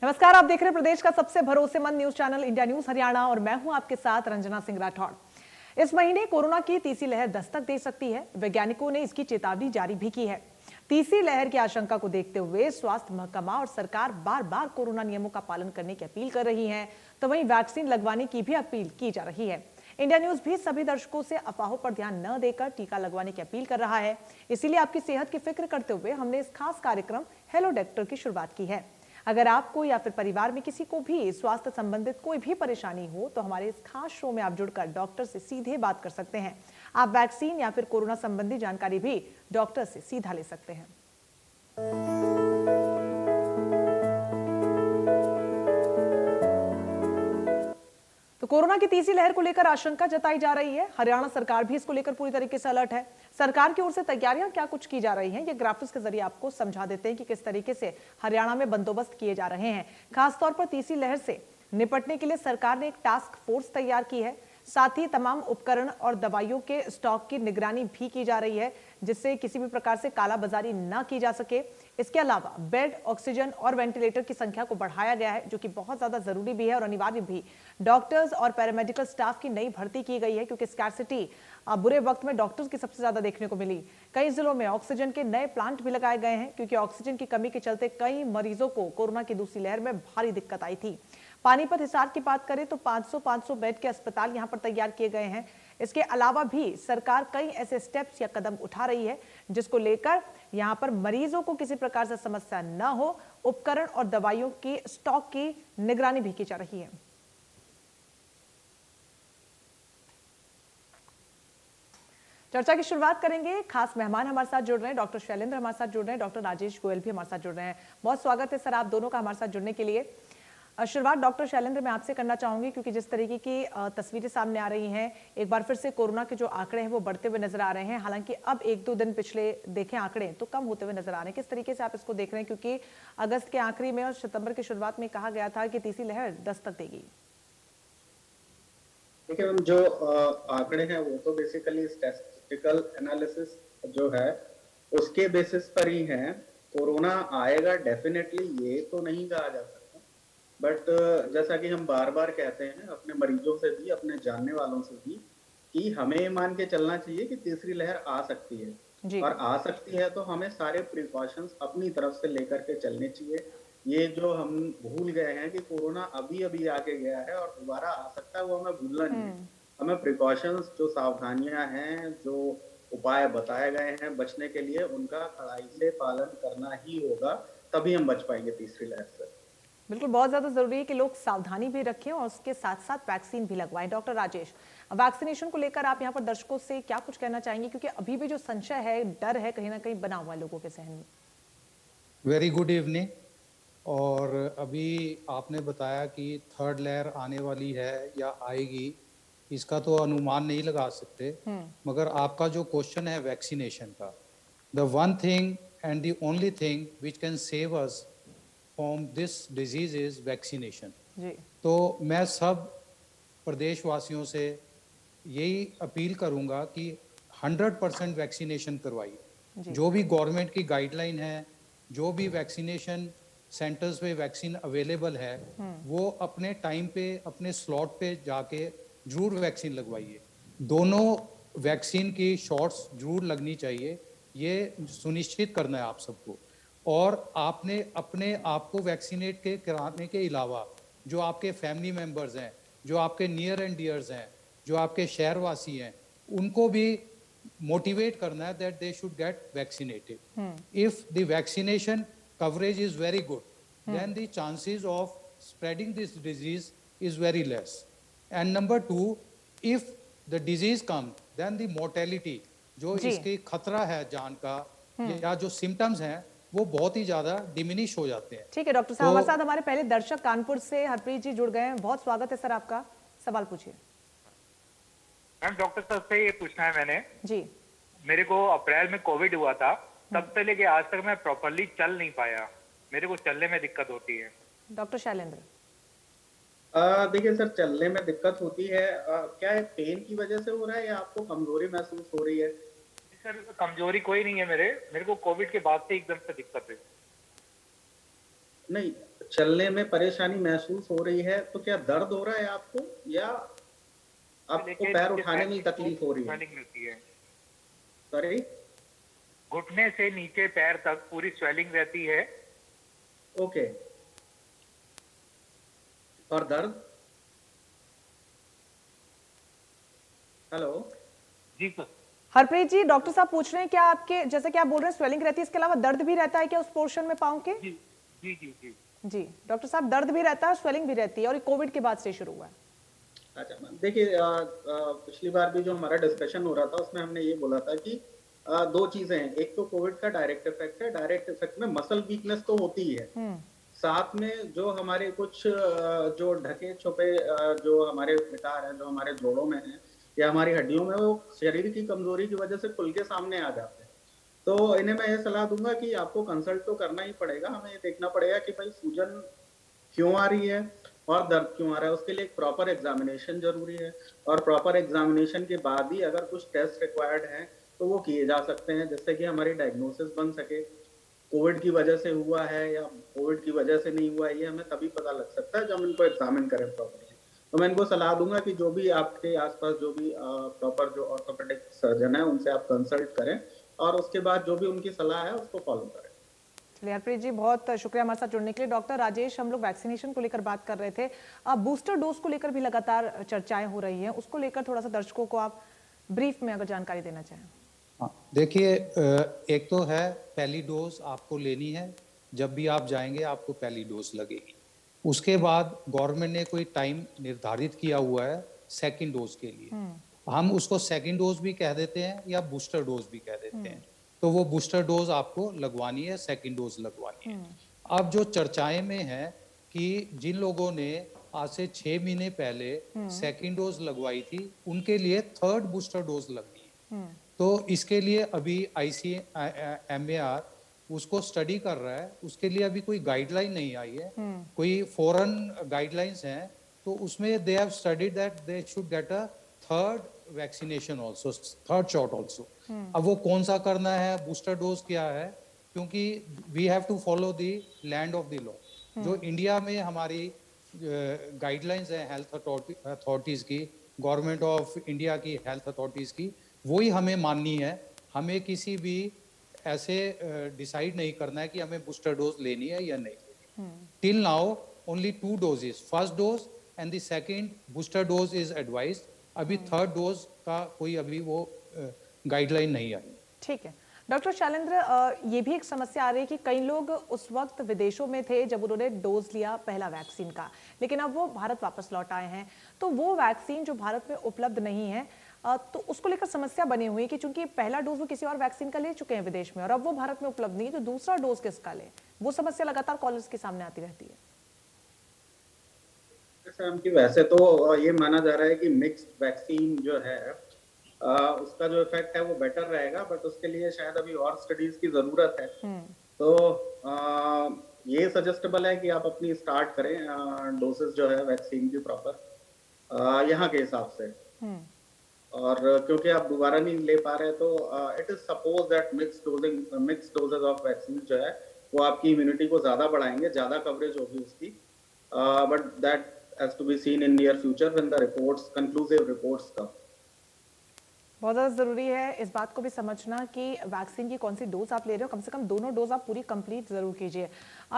नमस्कार, आप देख रहे हैं प्रदेश का सबसे भरोसेमंद news channel India news Haryana और मैं हूं आपके साथ रंजना सिंह राठौड़। इस महीने कोरोना की तीसरी लहर दस्तक दे सकती है। वैज्ञानिकों ने इसकी चेतावनी जारी भी की है। तीसरी लहर की आशंका को देखते हुए स्वास्थ्य महकमा और सरकार बार बार कोरोना नियमों का पालन करने की अपील कर रही है, तो वहीं वैक्सीन लगवाने की भी अपील की जा रही है। इंडिया न्यूज भी सभी दर्शकों से अफवाहों पर ध्यान न देकर टीका लगवाने की अपील कर रहा है। इसीलिए आपकी सेहत की फिक्र करते हुए हमने इस खास कार्यक्रम हेलो डॉक्टर की शुरुआत की है। अगर आपको या फिर परिवार में किसी को भी स्वास्थ्य संबंधित कोई भी परेशानी हो तो हमारे इस खास शो में आप जुड़कर डॉक्टर से सीधे बात कर सकते हैं। आप वैक्सीन या फिर कोरोना संबंधी जानकारी भी डॉक्टर से सीधा ले सकते हैं। तो कोरोना की तीसरी लहर को लेकर आशंका जताई जा रही है। हरियाणा सरकार भी इसको लेकर पूरी तरीके से अलर्ट है। सरकार की ओर से तैयारियां क्या कुछ की जा रही हैं, ये ग्राफिक्स के जरिए आपको समझा देते हैं कि किस तरीके से हरियाणा में बंदोबस्त किए जा रहे हैं। खासतौर पर तीसरी लहर से निपटने के लिए सरकार ने एक टास्क फोर्स तैयार की है। साथ ही तमाम उपकरण और दवाइयों के स्टॉक की निगरानी भी की जा रही है, जिससे किसी भी प्रकार से कालाबाजारी न की जा सके। इसके अलावा बेड, ऑक्सीजन और वेंटिलेटर की संख्या को बढ़ाया गया है, जो कि बहुत ज्यादा जरूरी भी है और अनिवार्य भी। डॉक्टर्स और पैरामेडिकल स्टाफ की नई भर्ती की गई है, क्योंकि स्कैर्सिटी बुरे वक्त में डॉक्टर्स की सबसे ज्यादा देखने को मिली। कई जिलों में ऑक्सीजन के नए प्लांट भी लगाए गए हैं, क्योंकि ऑक्सीजन की कमी के चलते कई मरीजों को कोरोना की दूसरी लहर में भारी दिक्कत आई थी। पानीपत, हिसार की बात करें तो 500 बेड के अस्पताल यहां पर तैयार किए गए हैं। इसके अलावा भी सरकार कई ऐसे स्टेप्स या कदम उठा रही है, जिसको लेकर यहां पर मरीजों को किसी प्रकार से समस्या न हो। उपकरण और दवाइयों की स्टॉक की निगरानी भी की जा रही है। चर्चा की शुरुआत करेंगे। खास मेहमान हमारे साथ जुड़ रहे हैं, डॉक्टर शैलेंद्र हमारे साथ जुड़ रहे हैं, डॉक्टर राजेश गोयल भी हमारे साथ जुड़ रहे हैं। बहुत स्वागत है सर आप दोनों का हमारे साथ जुड़ने के लिए। शुरुआत डॉक्टर शैलेंद्र मैं आपसे करना चाहूंगी, क्योंकि जिस तरीके की तस्वीरें सामने आ रही हैं, एक बार फिर से कोरोना के जो आंकड़े हैं वो बढ़ते हुए नजर आ रहे हैं। हालांकि अब एक दो दिन पिछले देखें आंकड़े तो कम होते हुए नजर आ रहे हैं। किस तरीके से आप इसको देख रहे हैं, क्योंकि अगस्त के आखिरी में और सितंबर की शुरुआत में कहा गया था कि तीसरी लहर दस्तक देगी। देखिए मैम, जो आंकड़े हैं वो तो बेसिकली स्टैटिस्टिकल एनालिसिस जो है उसके बेसिस पर ही है। कोरोना आएगा डेफिनेटली, ये तो नहीं कहा जा सकता, बट जैसा कि हम बार बार कहते हैं अपने मरीजों से भी, अपने जानने वालों से भी, कि हमें मान के चलना चाहिए कि तीसरी लहर आ सकती है और आ सकती है तो हमें सारे प्रिकॉशंस अपनी तरफ से लेकर के चलने चाहिए। ये जो हम भूल गए हैं कि कोरोना अभी अभी आके गया है और दोबारा आ सकता है, वो हमें भूलना नहीं है। हमें प्रिकॉशंस, जो सावधानियां हैं, जो उपाय बताए गए हैं बचने के लिए, उनका कड़ाई से पालन करना ही होगा, तभी हम बच पाएंगे तीसरी लहर से। बिल्कुल, बहुत ज्यादा जरूरी है कि लोग सावधानी भी रखें और उसके साथ साथ वैक्सीन भी लगवाएं। डॉक्टर राजेश, वैक्सीनेशन को लेकर आप यहाँ पर दर्शकों से क्या कुछ कहना चाहेंगे, क्योंकि अभी भी जो संशय है, डर है, कहीं ना कहीं बना हुआ है लोगों के जहन में। Very good evening. और अभी आपने बताया कि थर्ड लहर आने वाली है या आएगी, इसका तो अनुमान नहीं लगा सकते, मगर आपका जो क्वेश्चन है वैक्सीनेशन का, the one thing and the only thing which can save us from this disease is vaccination. तो मैं सब प्रदेशवासियों से यही अपील करूंगा कि 100% वैक्सीनेशन करवाइए। जो भी गवर्नमेंट की गाइडलाइन है, जो भी वैक्सीनेशन सेंटर्स पे वैक्सीन अवेलेबल है, वो अपने टाइम पे, अपने स्लॉट पे जाके जरूर वैक्सीन लगवाइए। दोनों वैक्सीन की शॉट्स जरूर लगनी चाहिए, ये सुनिश्चित करना है आप सबको। और आपने अपने आप को वैक्सीनेट के कराने के अलावा जो आपके फैमिली मेंबर्स हैं, जो आपके नियर एंड डियर्स हैं, जो आपके शहरवासी हैं, उनको भी मोटिवेट करना है that they should get vaccinated. If the vaccination coverage is very good, then the chances of spreading this disease is very less. And number two, if the disease comes, then the mortality, जो इसकी खतरा है जान का या जो symptoms हैं, वो बहुत ही ज्यादा डिमिनिश हो जाते हैं। ठीक है डॉक्टर साहब, हमारे साथ हमारे पहले दर्शक कानपुर से हरप्रीत जी जुड़ गए हैं। बहुत स्वागत है सर आपका, सवाल पूछिए। मैम, डॉक्टर साहब से ये पूछना है मैंने जी। मेरे को अप्रैल में कोविड हुआ था, तब से लेके आज तक मैं प्रॉपर्ली चल नहीं पाया, मेरे को चलने में दिक्कत होती है। डॉक्टर शैलेंद्र, देखिए सर, चलने में दिक्कत होती है, क्या है, पेन की वजह से हो रहा है या आपको कमजोरी महसूस हो रही है? सर, कमजोरी कोई नहीं है, मेरे को कोविड के बाद से एकदम से दिक्कत है। नहीं, चलने में परेशानी महसूस हो रही है तो क्या दर्द हो रहा है आपको, या आपको पैर उठाने में तकलीफ हो रही है? स्वेलिंग मिलती है, सॉरी, घुटने से नीचे पैर तक पूरी स्वेलिंग रहती है। ओके। और दर्द? हेलो जी सर। हरप्रीत जी, डॉक्टर साहब पूछ रहे हैं क्या आपके, जैसे कि आप बोल रहे हैं स्वेलिंग रहती है, इसके अलावा दर्द भी रहता है क्या उस पोर्शन में पाँव के? जी जी जी जी जी डॉक्टर साहब, दर्द भी रहता है, स्वेलिंग भी रहती है, और ये कोविड के बाद से शुरू हुआ है। अच्छा मैम, देखिए पिछली बार भी जो हमारा डिस्कशन हो रहा था उसमें हमने ये बोला था कि दो चीजें हैं। एक तो कोविड का डायरेक्ट इफेक्ट है, डायरेक्ट इफेक्ट में मसल वीकनेस तो होती ही है, साथ में जो हमारे कुछ जो ढके छुपे जो हमारे विकार हैं, जो हमारे जोड़ों में हैं या हमारी हड्डियों में, वो शरीर की कमजोरी की वजह से खुल के सामने आ जाते हैं। तो इन्हें मैं ये सलाह दूंगा कि आपको कंसल्ट तो करना ही पड़ेगा। हमें ये देखना पड़ेगा कि भाई सूजन क्यों आ रही है और दर्द क्यों आ रहा है। उसके लिए एक प्रॉपर एग्जामिनेशन जरूरी है, और प्रॉपर एग्जामिनेशन के बाद ही अगर कुछ टेस्ट रिक्वायर्ड हैं तो वो किए जा सकते हैं, जिससे कि हमारी डायग्नोसिस बन सके। कोविड की वजह से हुआ है या कोविड की वजह से नहीं हुआ है, ये हमें तभी पता लग सकता है जब हम इनको एग्जामिन करें प्रॉपरली। तो मैं इनको सलाह दूंगा कि जो भी आपके आसपास जो भी प्रॉपर जो ऑर्थोपेडिक सर्जन है उनसे आप कंसल्ट करें, और उसके बाद जो भी उनकी सलाह है उसको फॉलो करें। चलिए हरप्रीत जी, बहुत शुक्रिया हमारे साथ जुड़ने के लिए। डॉक्टर राजेश, हम लोग वैक्सीनेशन को लेकर बात कर रहे थे, अब बूस्टर डोज को लेकर भी लगातार चर्चाएं हो रही हैं, उसको लेकर थोड़ा सा दर्शकों को आप ब्रीफ में अगर जानकारी देना चाहें। हाँ, देखिए, एक तो है पहली डोज आपको लेनी है, जब भी आप जाएंगे आपको पहली डोज लगेगी। उसके बाद गवर्नमेंट ने कोई टाइम निर्धारित किया हुआ है सेकंड डोज के लिए, हम उसको सेकंड डोज भी कह देते हैं या बूस्टर डोज भी कह देते हैं। तो वो बूस्टर डोज आपको लगवानी है, सेकंड डोज लगवानी है। अब जो चर्चाएं में है कि जिन लोगों ने आज से 6 महीने पहले सेकंड डोज लगवाई थी, उनके लिए थर्ड बूस्टर डोज लगनी है। तो इसके लिए अभी ICMAR उसको स्टडी कर रहा है, उसके लिए अभी कोई गाइडलाइन नहीं आई है, कोई फॉरेन गाइडलाइंस हैं, तो उसमें they have studied that they should get a third vaccination also, third shot also. अब वो कौन सा करना है, बूस्टर डोज क्या है, क्योंकि we have to follow the land of the law. जो इंडिया में हमारी गाइडलाइंस है हेल्थ अथॉरिटीज की, गवर्नमेंट ऑफ इंडिया की हेल्थ अथॉरिटीज की, वही हमें माननी है। हमें किसी भी ऐसे डिसाइड नहीं करना है कि हमें बूस्टर डोज लेनी है या नहीं लेनी। Till now only 2 doses, first dose and the second booster dose is advised. अभी थर्ड डोज का कोई अभी वो गाइडलाइन नहीं आई। ठीक है डॉक्टर शैलेंद्र, ये भी एक समस्या आ रही है कि कई लोग उस वक्त विदेशों में थे जब उन्होंने डोज लिया पहला वैक्सीन का, लेकिन अब वो भारत वापस लौट आए हैं, तो वो वैक्सीन जो भारत में उपलब्ध नहीं है, तो उसको लेकर समस्या बनी हुई है कि चूंकि पहला डोज वो किसी और वैक्सीन का ले चुके हैं विदेश में और अब वो भारत में उपलब्ध नहीं है, तो दूसरा डोज किसका ले, वो समस्या लगातार कॉलेज के सामने आती रहती है। वैसे तो ये माना जा रहा है कि मिक्स्ड वैक्सीन जो है उसका जो इफेक्ट है वो बेटर रहेगा, बट उसके लिए शायद अभी और स्टडीज की जरूरत है। तो ये सजेस्टेबल है कि आप अपनी स्टार्ट करें डोसेस जो है वैक्सीन की प्रॉपर यहाँ के हिसाब से। और क्योंकि आप दोबारा नहीं ले पा रहे तो it is suppose that mixed doses of vaccine जो है वो आपकी इम्यूनिटी को ज्यादा बढ़ाएंगे, ज्यादा कवरेज होगी उसकी, but that has to be seen in near future when the reports, conclusive reports come. बहुत ज़्यादा ज़रूरी है इस बात को भी समझना कि वैक्सीन की कौन सी डोज आप ले रहे हो, कम से कम दोनों डोज आप पूरी कंप्लीट ज़रूर कीजिए।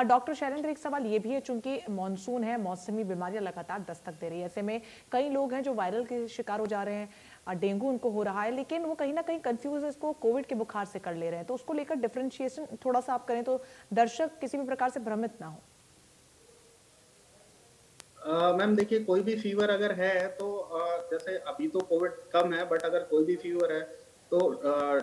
डॉक्टर शैलेंद्र, एक सवाल ये भी है, चूंकि मॉनसून है, मौसमी बीमारियां लगातार दस्तक दे रही है, ऐसे में कई लोग हैं जो वायरल के शिकार हो जा रहे हैं, डेंगू उनको हो रहा है, लेकिन वो कहीं ना कहीं कंफ्यूज इसको कोविड के बुखार से कर ले रहे हैं, तो उसको लेकर डिफ्रेंशिएशन थोड़ा सा आप करें तो दर्शक किसी भी प्रकार से भ्रमित ना हो। मैम देखिए, कोई भी फीवर अगर है तो जैसे अभी तो कोविड कम है, बट अगर कोई भी फीवर है तो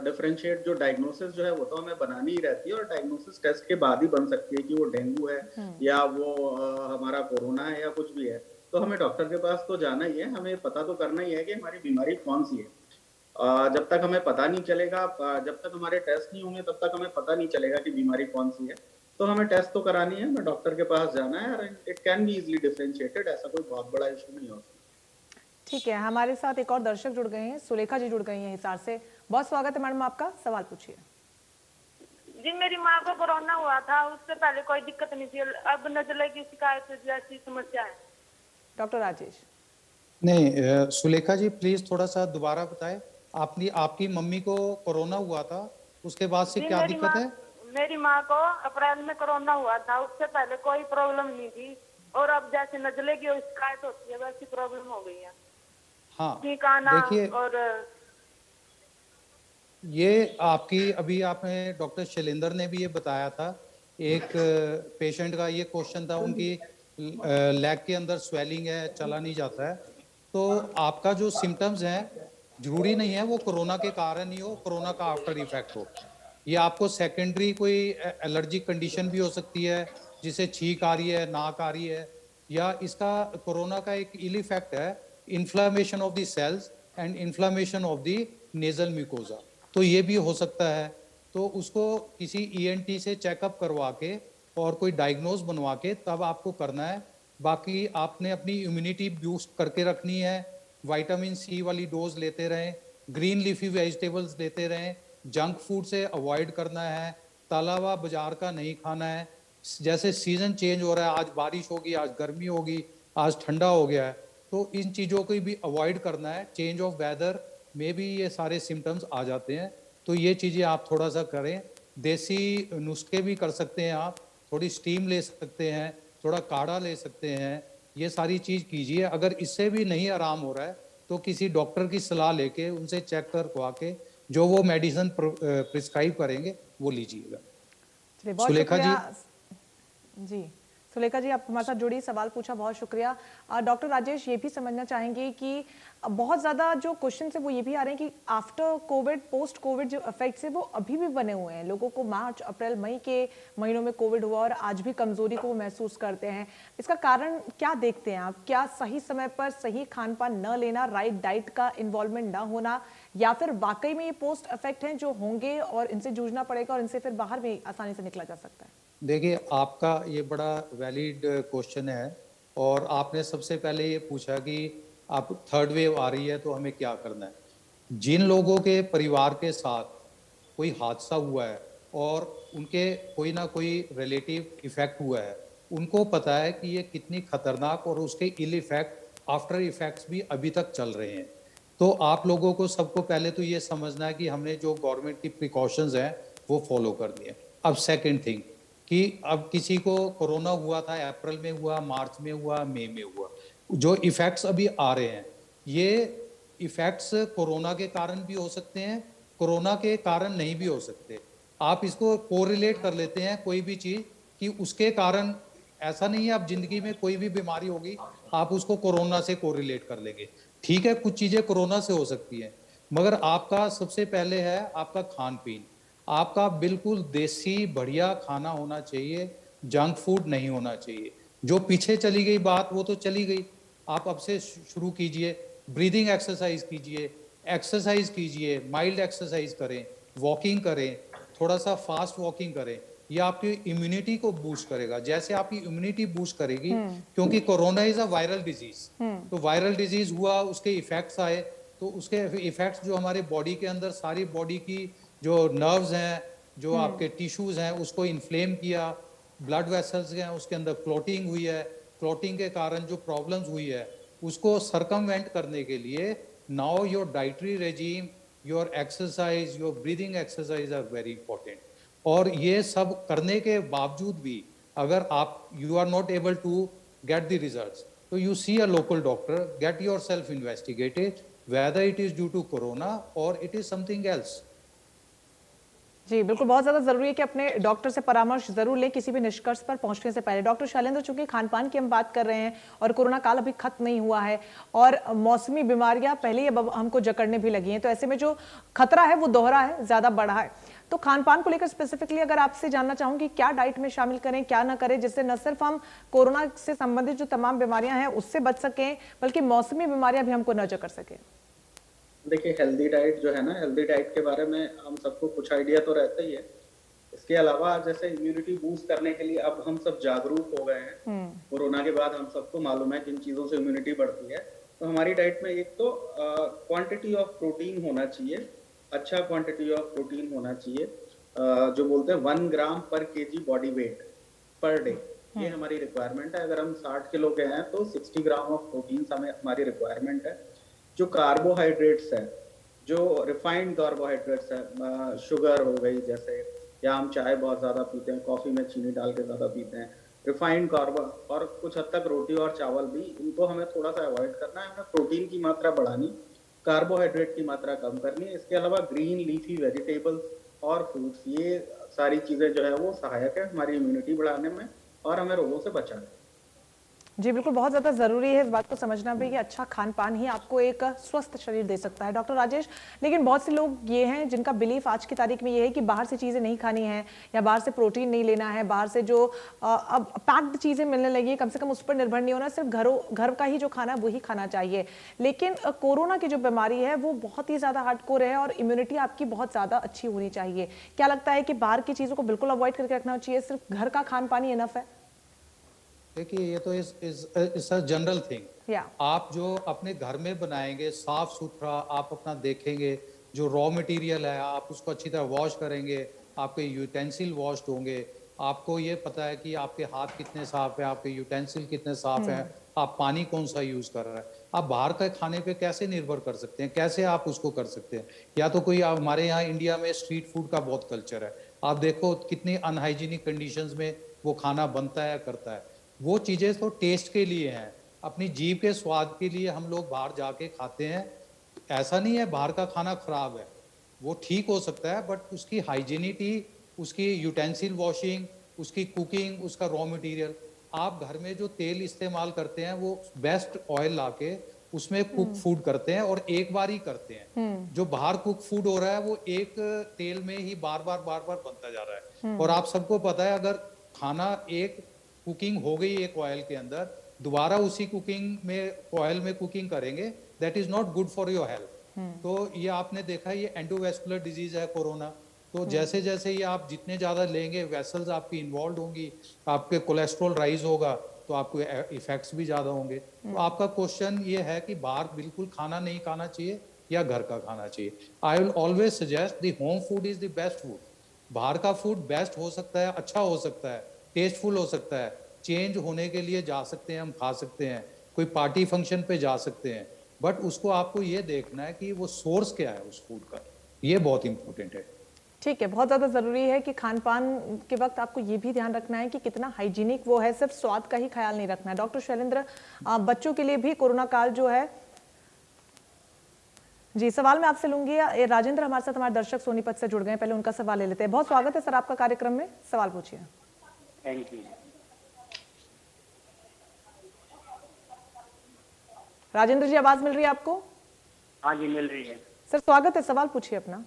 डिफरेंशिएट जो डायग्नोसिस जो है वो तो हमें बनानी ही रहती है, और डायग्नोसिस टेस्ट के बाद ही बन सकती है कि वो डेंगू है या वो हमारा कोरोना है या कुछ भी है। तो हमें डॉक्टर के पास तो जाना ही है, हमें पता तो करना ही है कि हमारी बीमारी कौन सी है। जब तक हमें पता नहीं चलेगा, जब तक हमारे टेस्ट नहीं होंगे तब तक हमें पता नहीं चलेगा कि बीमारी कौन सी है। तो हमें टेस्ट तो करानी है, हमें डॉक्टर के पास जाना है, और it can be easily differentiated, ऐसा कोई बहुत बड़ा इशू नहीं होता। ठीक है, हमारे साथ एक और दर्शक जुड़ गए हैं, सुलेखा जी जुड़ गई हैं हिसार से। बहुत स्वागत है मैडम आपका, सवाल पूछिए। जी मेरी माँ को कोरोना हुआ था, उससे पहले कोई दिक्कत नहीं थी, अब नजले की शिकायत जैसी समस्या है। डॉक्टर राजेश। नहीं सुलेखा जी प्लीज थोड़ा सा दोबारा बताएं। आपकी मम्मी को कोरोना हुआ था, उसके बाद से जी क्या दिक्कत है? मेरी माँ को अप्रैल में कोरोना हुआ था, उससे पहले कोई प्रॉब्लम नहीं थी, और अब जैसे नजले की शिकायत होती है वैसी प्रॉब्लम हो गई है। हाँ ठीक आना देखिए, और ये आपकी अभी आपने डॉक्टर शैलेंद्र ने भी ये बताया था, एक पेशेंट का ये क्वेश्चन था, उनकी लेग के अंदर स्वेलिंग है, चला नहीं जाता है। तो आपका जो सिम्टम्स हैं जरूरी नहीं है वो कोरोना के कारण ही हो, कोरोना का आफ्टर इफेक्ट हो। ये आपको सेकेंडरी कोई एलर्जिक कंडीशन भी हो सकती है, जिसे छींक आ रही है, नाक आ रही है, या इसका कोरोना का एक इल इफेक्ट है inflammation of the cells and inflammation of the nasal mucosa. तो ये भी हो सकता है। तो उसको किसी ईएनटी से चेकअप करवा के और कोई डायग्नोज बनवा के तब आपको करना है। बाकी आपने अपनी इम्यूनिटी बूस्ट करके रखनी है, विटामिन सी वाली डोज लेते रहें, ग्रीन लीफी वेजिटेबल्स लेते रहें, जंक फूड से अवॉइड करना है, तला हुआ बाजार का नहीं खाना है। जैसे सीजन चेंज हो रहा है, आज बारिश होगी, आज गर्मी होगी, आज ठंडा हो गया है, तो इन चीज़ों को भी अवॉइड करना है। चेंज ऑफ वेदर में भी ये सारे सिम्टम्स आ जाते हैं, तो ये चीज़ें आप थोड़ा सा करें। देसी नुस्खे भी कर सकते हैं आप, थोड़ी स्टीम ले सकते हैं, थोड़ा काढ़ा ले सकते हैं, ये सारी चीज़ कीजिए। अगर इससे भी नहीं आराम हो रहा है तो किसी डॉक्टर की सलाह लेके उनसे चेक करवा के जो वो मेडिसिन प्रिस्क्राइब करेंगे वो लीजिएगा। चलिए बहुत सुलेखा जी। शुक्रिया जी। सुलेखा जी आप हमारे साथ जुड़ी, सवाल पूछा, बहुत शुक्रिया। डॉक्टर राजेश ये भी समझना चाहेंगे कि बहुत ज़्यादा जो क्वेश्चन है वो ये भी आ रहे हैं कि आफ्टर कोविड, पोस्ट कोविड जो इफेक्ट्स है वो अभी भी बने हुए हैं। लोगों को मार्च, अप्रैल, मई के महीनों में कोविड हुआ और आज भी कमजोरी को वो महसूस करते हैं। इसका कारण क्या देखते हैं आप? क्या सही समय पर सही खान पान न लेना, राइट डाइट का इन्वॉल्वमेंट ना होना, या फिर वाकई में ये पोस्ट इफेक्ट हैं जो होंगे और इनसे जूझना पड़ेगा और इनसे फिर बाहर भी आसानी से निकला जा सकता है? देखिए आपका ये बड़ा वैलिड क्वेश्चन है, और आपने सबसे पहले ये पूछा कि आप थर्ड वेव आ रही है तो हमें क्या करना है। जिन लोगों के परिवार के साथ कोई हादसा हुआ है और उनके कोई ना कोई रिलेटिव इफेक्ट हुआ है, उनको पता है कि ये कितनी खतरनाक और उसके इल इफेक्ट, आफ्टर इफेक्ट्स भी अभी तक चल रहे हैं। तो आप लोगों को सबको पहले तो ये समझना है कि हमने जो गवर्नमेंट की प्रिकॉशंस हैं वो फॉलो करनी है। अब सेकंड थिंग कि अब किसी को कोरोना हुआ था, अप्रैल में हुआ, मार्च में हुआ, मई में हुआ, जो इफेक्ट्स अभी आ रहे हैं ये इफेक्ट्स कोरोना के कारण भी हो सकते हैं, कोरोना के कारण नहीं भी हो सकते। आप इसको कोरिलेट कर लेते हैं कोई भी चीज कि उसके कारण, ऐसा नहीं है आप जिंदगी में कोई भी बीमारी होगी आप उसको कोरोना से कोरिलेट कर लेंगे। ठीक है कुछ चीजें कोरोना से हो सकती हैं, मगर आपका सबसे पहले है आपका खान पीन। आपका बिल्कुल देसी बढ़िया खाना होना चाहिए, जंक फूड नहीं होना चाहिए। जो पीछे चली गई बात वो तो चली गई, आप अब से शुरू कीजिए, ब्रीदिंग एक्सरसाइज कीजिए, माइल्ड एक्सरसाइज करें, वॉकिंग करें, थोड़ा सा फास्ट वॉकिंग करें। ये आपकी इम्यूनिटी को बूस्ट करेगा। जैसे आपकी इम्यूनिटी बूस्ट करेगी, क्योंकि corona is a viral disease, तो वायरल डिजीज हुआ, उसके इफेक्ट्स आए, तो उसके इफेक्ट्स जो हमारे बॉडी के अंदर, सारी बॉडी की जो नर्व्स हैं, जो आपके टिश्यूज हैं, उसको इन्फ्लेम किया, ब्लड वेसल्स हैं उसके अंदर क्लॉटिंग हुई है, क्लॉटिंग के कारण जो प्रॉब्लम्स हुई है उसको सरकमवेंट करने के लिए now your dietary regime, your exercise, your breathing exercise are very important. और ये सब करने के बावजूद भी अगर आप you are not able to get the results, तो you see a local doctor, get your सेल्फ इन्वेस्टिगेटेड whether it is due to corona or it is something else। जी बिल्कुल, बहुत ज्यादा जरूरी है कि अपने डॉक्टर से परामर्श जरूर लें किसी भी निष्कर्ष पर पहुंचने से पहले। डॉक्टर शैलेंद्र, चूंकि खान पान की हम बात कर रहे हैं और कोरोना काल अभी खत्म नहीं हुआ है और मौसमी बीमारियां पहले ही अब हमको जकड़ने भी लगी हैं, तो ऐसे में जो खतरा है वो दोहरा है, ज्यादा बढ़ा है। तो खान पान को लेकर स्पेसिफिकली अगर आपसे जानना चाहूंगी क्या डाइट में शामिल करें, क्या ना करें, जिससे न सिर्फ हम कोरोना से संबंधित जो तमाम बीमारियां हैं उससे बच सकें, बल्कि मौसमी बीमारियां भी हमको न जकड़ सके। देखिए हेल्दी डाइट जो है ना, हेल्दी डाइट के बारे में हम सबको कुछ आइडिया तो रहता ही है। इसके अलावा जैसे इम्यूनिटी बूस्ट करने के लिए अब हम सब जागरूक हो गए हैं। कोरोना के बाद हम सबको मालूम है किन चीजों से इम्यूनिटी बढ़ती है। तो हमारी डाइट में एक तो क्वांटिटी ऑफ प्रोटीन होना चाहिए, अच्छा क्वांटिटी ऑफ प्रोटीन होना चाहिए। जो बोलते हैं 1 ग्राम पर KG body weight per day, ये हमारी रिक्वायरमेंट है। अगर हम 60 किलो के हैं तो 60 ग्राम ऑफ प्रोटीन हमें हमारी रिक्वायरमेंट है। जो कार्बोहाइड्रेट्स है, जो रिफाइंड कार्बोहाइड्रेट्स है, शुगर हो गई जैसे, या हम चाय बहुत ज्यादा पीते हैं, कॉफी में चीनी डाल के ज्यादा पीते हैं, रिफाइंड कार्बो, और कुछ हद तक रोटी और चावल भी, इनको हमें थोड़ा सा अवॉइड करना है। हमें प्रोटीन की मात्रा बढ़ानी, कार्बोहाइड्रेट की मात्रा कम करनी है। इसके अलावा ग्रीन लीफी वेजिटेबल्स और फ्रूट्स, ये सारी चीजें जो है वो सहायक है हमारी इम्यूनिटी बढ़ाने में और हमें रोगों से बचाने में। जी बिल्कुल, बहुत ज़्यादा ज़रूरी है इस बात को समझना भी कि अच्छा खान पान ही आपको एक स्वस्थ शरीर दे सकता है। डॉक्टर राजेश, लेकिन बहुत से लोग ये हैं जिनका बिलीफ आज की तारीख में ये है कि बाहर से चीज़ें नहीं खानी है या बाहर से प्रोटीन नहीं लेना है, बाहर से जो अब पैक्ड चीज़ें मिलने लगी है, कम से कम उस पर निर्भर नहीं होना, सिर्फ घर का ही जो खाना है वही खाना चाहिए। लेकिन कोरोना की जो बीमारी है वो बहुत ही ज़्यादा हार्डकोर है और इम्यूनिटी आपकी बहुत ज़्यादा अच्छी होनी चाहिए। क्या लगता है कि बाहर की चीज़ों को बिल्कुल अवॉइड करके रखना चाहिए, सिर्फ घर का खान पान ही इनफ है? देखिए, ये तो इस अ जनरल थिंग। आप जो अपने घर में बनाएंगे साफ सुथरा, आप अपना देखेंगे, जो रॉ मटेरियल है आप उसको अच्छी तरह वॉश करेंगे, आपके यूटेंसिल वॉश्ड होंगे, आपको ये पता है कि आपके हाथ कितने साफ है, आपके यूटेंसिल कितने साफ हैं, आप पानी कौन सा यूज कर रहे हैं। आप बाहर के खाने पे कैसे निर्भर कर सकते हैं, कैसे आप उसको कर सकते हैं? या तो कोई, हमारे यहाँ इंडिया में स्ट्रीट फूड का बहुत कल्चर है, आप देखो कितनी अनहाइजीनिक कंडीशंस में वो खाना बनता है, करता है। वो चीज़ें तो टेस्ट के लिए हैं, अपनी जीभ के स्वाद के लिए हम लोग बाहर जाके खाते हैं। ऐसा नहीं है बाहर का खाना खराब है, वो ठीक हो सकता है, बट उसकी हाइजीनिटी, उसकी यूटेंसिल वॉशिंग, उसकी कुकिंग, उसका रॉ मटेरियल, आप घर में जो तेल इस्तेमाल करते हैं वो बेस्ट ऑयल लाके उसमें कुक फूड करते हैं और एक बार ही करते हैं। जो बाहर कुक फूड हो रहा है वो एक तेल में ही बार बार बनता जा रहा है। और आप सबको पता है, अगर खाना एक कुकिंग हो गई एक ऑयल के अंदर, दोबारा उसी कुकिंग में ऑयल में कुकिंग करेंगे, that is not good for your health. तो ये आपने देखा, ये एंडोवेस्कुलर डिजीज है कोरोना। तो जैसे जैसे ये आप जितने ज्यादा लेंगे, वेसल्स आपकी इन्वॉल्व होंगी, आपके कोलेस्ट्रॉल राइज होगा, तो आपको इफेक्ट्स भी ज्यादा होंगे। तो आपका क्वेश्चन ये है कि बाहर बिल्कुल खाना नहीं खाना चाहिए या घर का खाना चाहिए। I will always suggest the home food is the best food. बाहर का फूड बेस्ट हो सकता है, अच्छा हो सकता है, टेस्टफुल हो सकता है, चेंज होने के लिए जा सकते हैं, हम खा सकते हैं, कोई पार्टी फंक्शन पे जा सकते हैं, बट उसको आपको ये देखना है कि वो सोर्स क्या है उस फूड का, ये बहुत इंपॉर्टेंट है। ठीक है, बहुत ज़्यादा ज़रूरी है कि खान पान के वक्त आपको ये भी ध्यान रखना है कि कितना हाइजीनिक वो है, सिर्फ स्वाद का ही ख्याल नहीं रखना है। डॉक्टर शैलेंद्र, बच्चों के लिए भी कोरोना काल जो है, जी सवाल मैं आपसे लूंगी। राजेंद्र हमारे साथ, हमारे दर्शक सोनीपत से जुड़ गए, पहले उनका सवाल ले लेते हैं। बहुत स्वागत है सर आपका कार्यक्रम में, सवाल पूछिए। Thank you. राजेंद्र जी, आवाज मिल रही है आपको? हाँ जी, मिल रही है। सर स्वागत है, सवाल पूछिए अपना।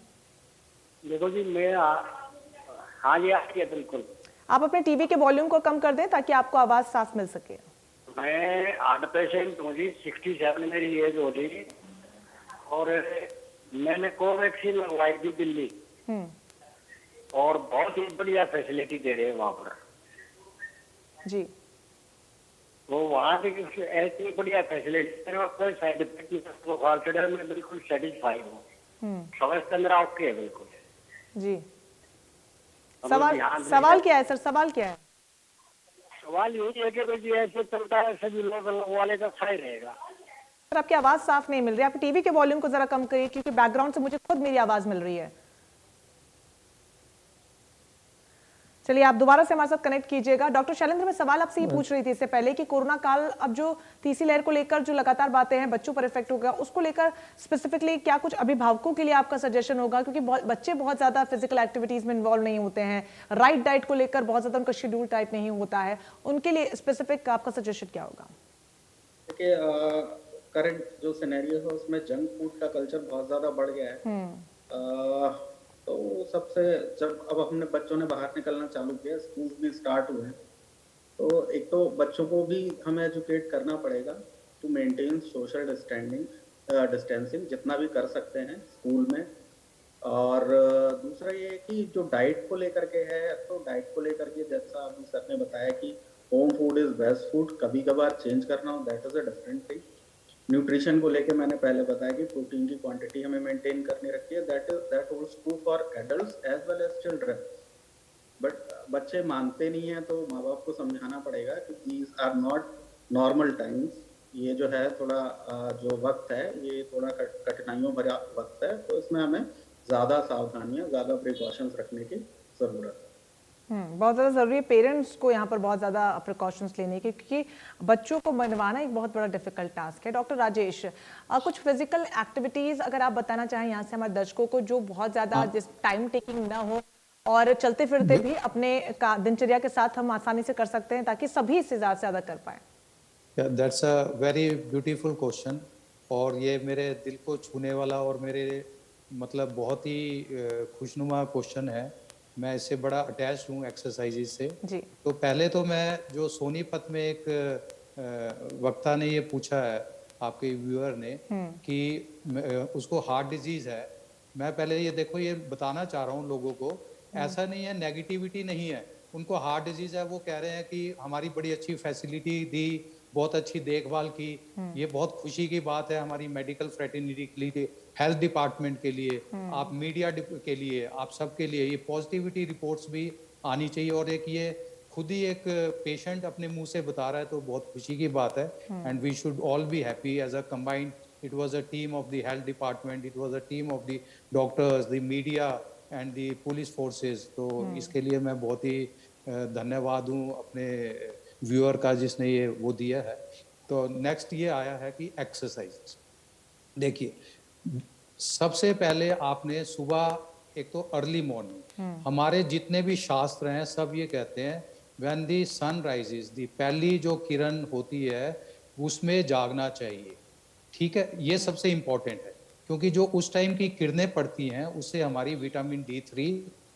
देखो जी, मैं हाँ जी, आती है बिल्कुल। आप अपने टीवी के वॉल्यूम को कम कर दें ताकि आपको आवाज साफ मिल सके। मैं हार्ट पेशेंट हूँ जी, 67 मेरी एज हो रही, और मैंने कोवैक्सीन लगवाई थी दिल्ली, और बहुत ही बढ़िया फैसिलिटी दे रहे हैं वहाँ पर जी। वो वहाँ की ऐसी बढ़िया फैसिलिटी, कोई साइड इफेक्ट नहीं, बुखार चढ़ा, मैं बिल्कुल सेटिस्फाइड हूँ। स्वास्थ्य मेरा ओके है बिल्कुल जी। सवाल क्या है सर, सवाल क्या है? सवाल यही है कि भाई ऐसे चलता है, सभी लोग वाले का सही रहेगा। सर आपकी आवाज साफ नहीं मिल रही है, आप टीवी के वॉल्यूम को जरा कम करिए क्योंकि बैकग्राउंड से मुझे खुद मेरी आवाज मिल रही है। चलिए आप दोबारा से हमारे साथ कनेक्ट कीजिएगा। डॉक्टर शैलेंद्र, मैं सवाल आपसे ये पूछ रही थी इससे पहले कि कोरोना काल, अब जो तीसरी लहर को लेकर जो लगातार बातें हैं, बच्चों पर इफेक्ट होगा, उसको लेकर स्पेसिफिकली क्या कुछ अभिभावकों के लिए आपका सजेशन होगा? क्योंकि बच्चे बहुत ज्यादा फिजिकल एक्टिविटीज में इन्वॉल्व नहीं होते हैं, राइट डाइट को लेकर बहुत ज्यादा उनका शेड्यूल टाइप नहीं होता है, उनके लिए स्पेसिफिक आपका सजेशन क्या होगा? देखिए, करंट जो सिनेरियो है उसमें जंक फूड का कल्चर बहुत ज्यादा बढ़ गया है। तो सबसे, जब अब अपने बच्चों ने बाहर निकलना चालू किया, स्कूल भी स्टार्ट हुए हैं, तो एक तो बच्चों को भी हमें एजुकेट करना पड़ेगा टू मेंटेन सोशल डिस्टेंसिंग जितना भी कर सकते हैं स्कूल में। और दूसरा ये है कि जो डाइट को लेकर के है, तो डाइट को लेकर के जैसा अभी सर ने बताया कि home food is best food, कभी कभार चेंज करना हो that is a different thing. Nutrition को लेके मैंने पहले बताया कि प्रोटीन की क्वांटिटी हमें मेंटेन करनी रखी है, that holds true for adults as well as children. But बच्चे मानते नहीं है, तो माँ बाप को समझाना पड़ेगा कि these are not normal times. ये जो है थोड़ा जो वक्त है ये थोड़ा कठिनाइयों भरा वक्त है, तो इसमें हमें ज्यादा सावधानियां, ज्यादा प्रिकॉशंस रखने की जरूरत है। बहुत ज़्यादा ज़रूरी है पेरेंट्स को यहाँ पर बहुत ज़्यादा प्रिकॉशंस लेने की, क्योंकि बच्चों को मनवाना एक बहुत बड़ा डिफिकल्ट टास्क है। डॉक्टर राजेश, कुछ फिजिकल एक्टिविटीज़ अगर आप बताना चाहें यहाँ से हमारे दर्शकों को, जो बहुत ज़्यादा जिस टाइम टेकिंग ना हो और चलते फिरते भी अपने दिनचर्या के साथ हम आसानी से कर सकते हैं, ताकि सभी इससे ज़्यादा कर पाएँ। That's a very beautiful question, और ये मेरे दिल को छूने वाला और मेरे मतलब बहुत ही खुशनुमा क्वेश्चन है। मैं इससे बड़ा अटैच हूँ एक्सरसाइजेज से जी। तो पहले तो मैं जो सोनीपत में एक वक्ता ने ये पूछा है आपके व्यूअर ने कि उसको हार्ट डिजीज है, मैं पहले ये देखो ये बताना चाह रहा हूँ लोगों को, ऐसा नहीं है, नेगेटिविटी नहीं है, उनको हार्ट डिजीज है, वो कह रहे हैं कि हमारी बड़ी अच्छी फैसिलिटी दी, बहुत अच्छी देखभाल की, ये बहुत खुशी की बात है हमारी मेडिकल फ्रेटर्निटी के लिए, हेल्थ डिपार्टमेंट के लिए, आप मीडिया के लिए, आप सबके लिए ये पॉजिटिविटी रिपोर्ट्स भी आनी चाहिए। और एक ये खुद ही एक पेशेंट अपने मुंह से बता रहा है तो बहुत खुशी की बात है, and we should all be happy as a combined, it was a team of the health department, it was a team of the doctors, the media and the police forces. तो इसके लिए मैं बहुत ही धन्यवाद हूँ अपने व्यूअर का जिसने ये वो दिया है। तो नेक्स्ट ये आया है कि एक्सरसाइज, देखिए सबसे पहले आपने सुबह, एक तो अर्ली मॉर्निंग, हमारे जितने भी शास्त्र हैं सब ये कहते हैं व्हेन दी सन राइजेस, दी पहली जो किरण होती है उसमें जागना चाहिए, ठीक है, ये सबसे इम्पोर्टेंट है, क्योंकि जो उस टाइम की किरणें पड़ती हैं उससे हमारी विटामिन D3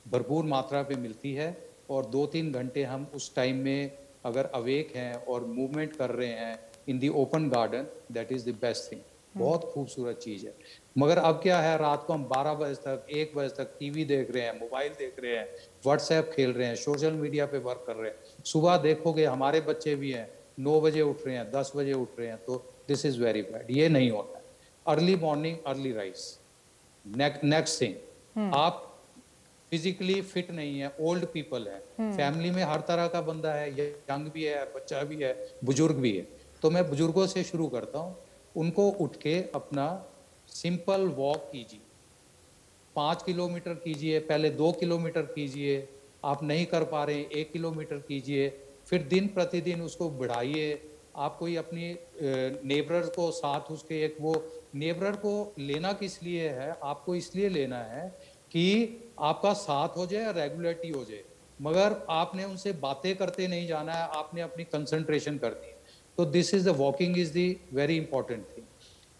भरपूर मात्रा पे मिलती है, और 2-3 घंटे हम उस टाइम में अगर अवेक हैं और मूवमेंट कर रहे हैं in the open garden, that is the best thing, बहुत खूबसूरत चीज है। मगर अब क्या है, रात को हम 12 बजे तक 1 बजे तक टीवी देख रहे हैं, मोबाइल देख रहे हैं, व्हाट्सएप खेल रहे हैं, सोशल मीडिया पे वर्क कर रहे हैं। सुबह देखोगे हमारे बच्चे भी हैं 9 बजे उठ रहे हैं, 10 बजे उठ रहे हैं, तो दिस इज वेरी बैड, ये नहीं होता है। Early morning early rise. Next thing, आप फिजिकली फिट नहीं है, ओल्ड पीपल है, फैमिली में हर तरह का बंदा है, यंग भी है, बच्चा भी है, बुजुर्ग भी है, तो मैं बुजुर्गों से शुरू करता हूँ। उनको उठ के अपना सिंपल वॉक कीजिए, 5 किलोमीटर कीजिए, पहले 2 किलोमीटर कीजिए, आप नहीं कर पा रहे 1 किलोमीटर कीजिए, फिर दिन प्रतिदिन उसको बढ़ाइए। आप कोई अपनी नेबर को साथ, उसके एक वो नेबर को लेना किस लिए है, आपको इसलिए लेना है कि आपका साथ हो जाए, रेगुलरिटी हो जाए, मगर आपने उनसे बातें करते नहीं जाना है, आपने अपनी कंसंट्रेशन करनी है। तो this is the walking is the very important thing.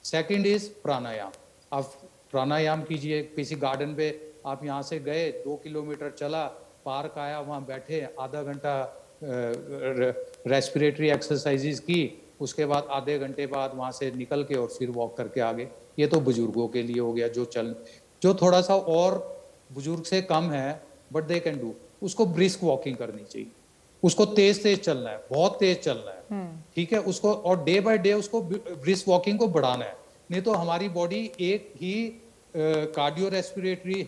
Second is pranayama. आप प्राणायाम कीजिए, किसी गार्डन पे आप यहाँ से गए, 2 किलोमीटर चला, पार्क आया, वहाँ बैठे, आधा घंटा रेस्पिरेटरी एक्सरसाइजेज की, उसके बाद आधे घंटे बाद वहाँ से निकल के और फिर वॉक करके आगे। ये तो बुजुर्गों के लिए हो गया, जो थोड़ा सा और बुजुर्ग से कम है बट दे कैन डू, उसको ब्रिस्क वॉकिंग करनी चाहिए, उसको तेज तेज चलना है, बहुत तेज चलना है, ठीक है, उसको और डे बाय डे उसको ब्रिस्क वॉकिंग को बढ़ाना है। नहीं तो हमारी बॉडी एक ही कार्डियो रेस्पिरेटरी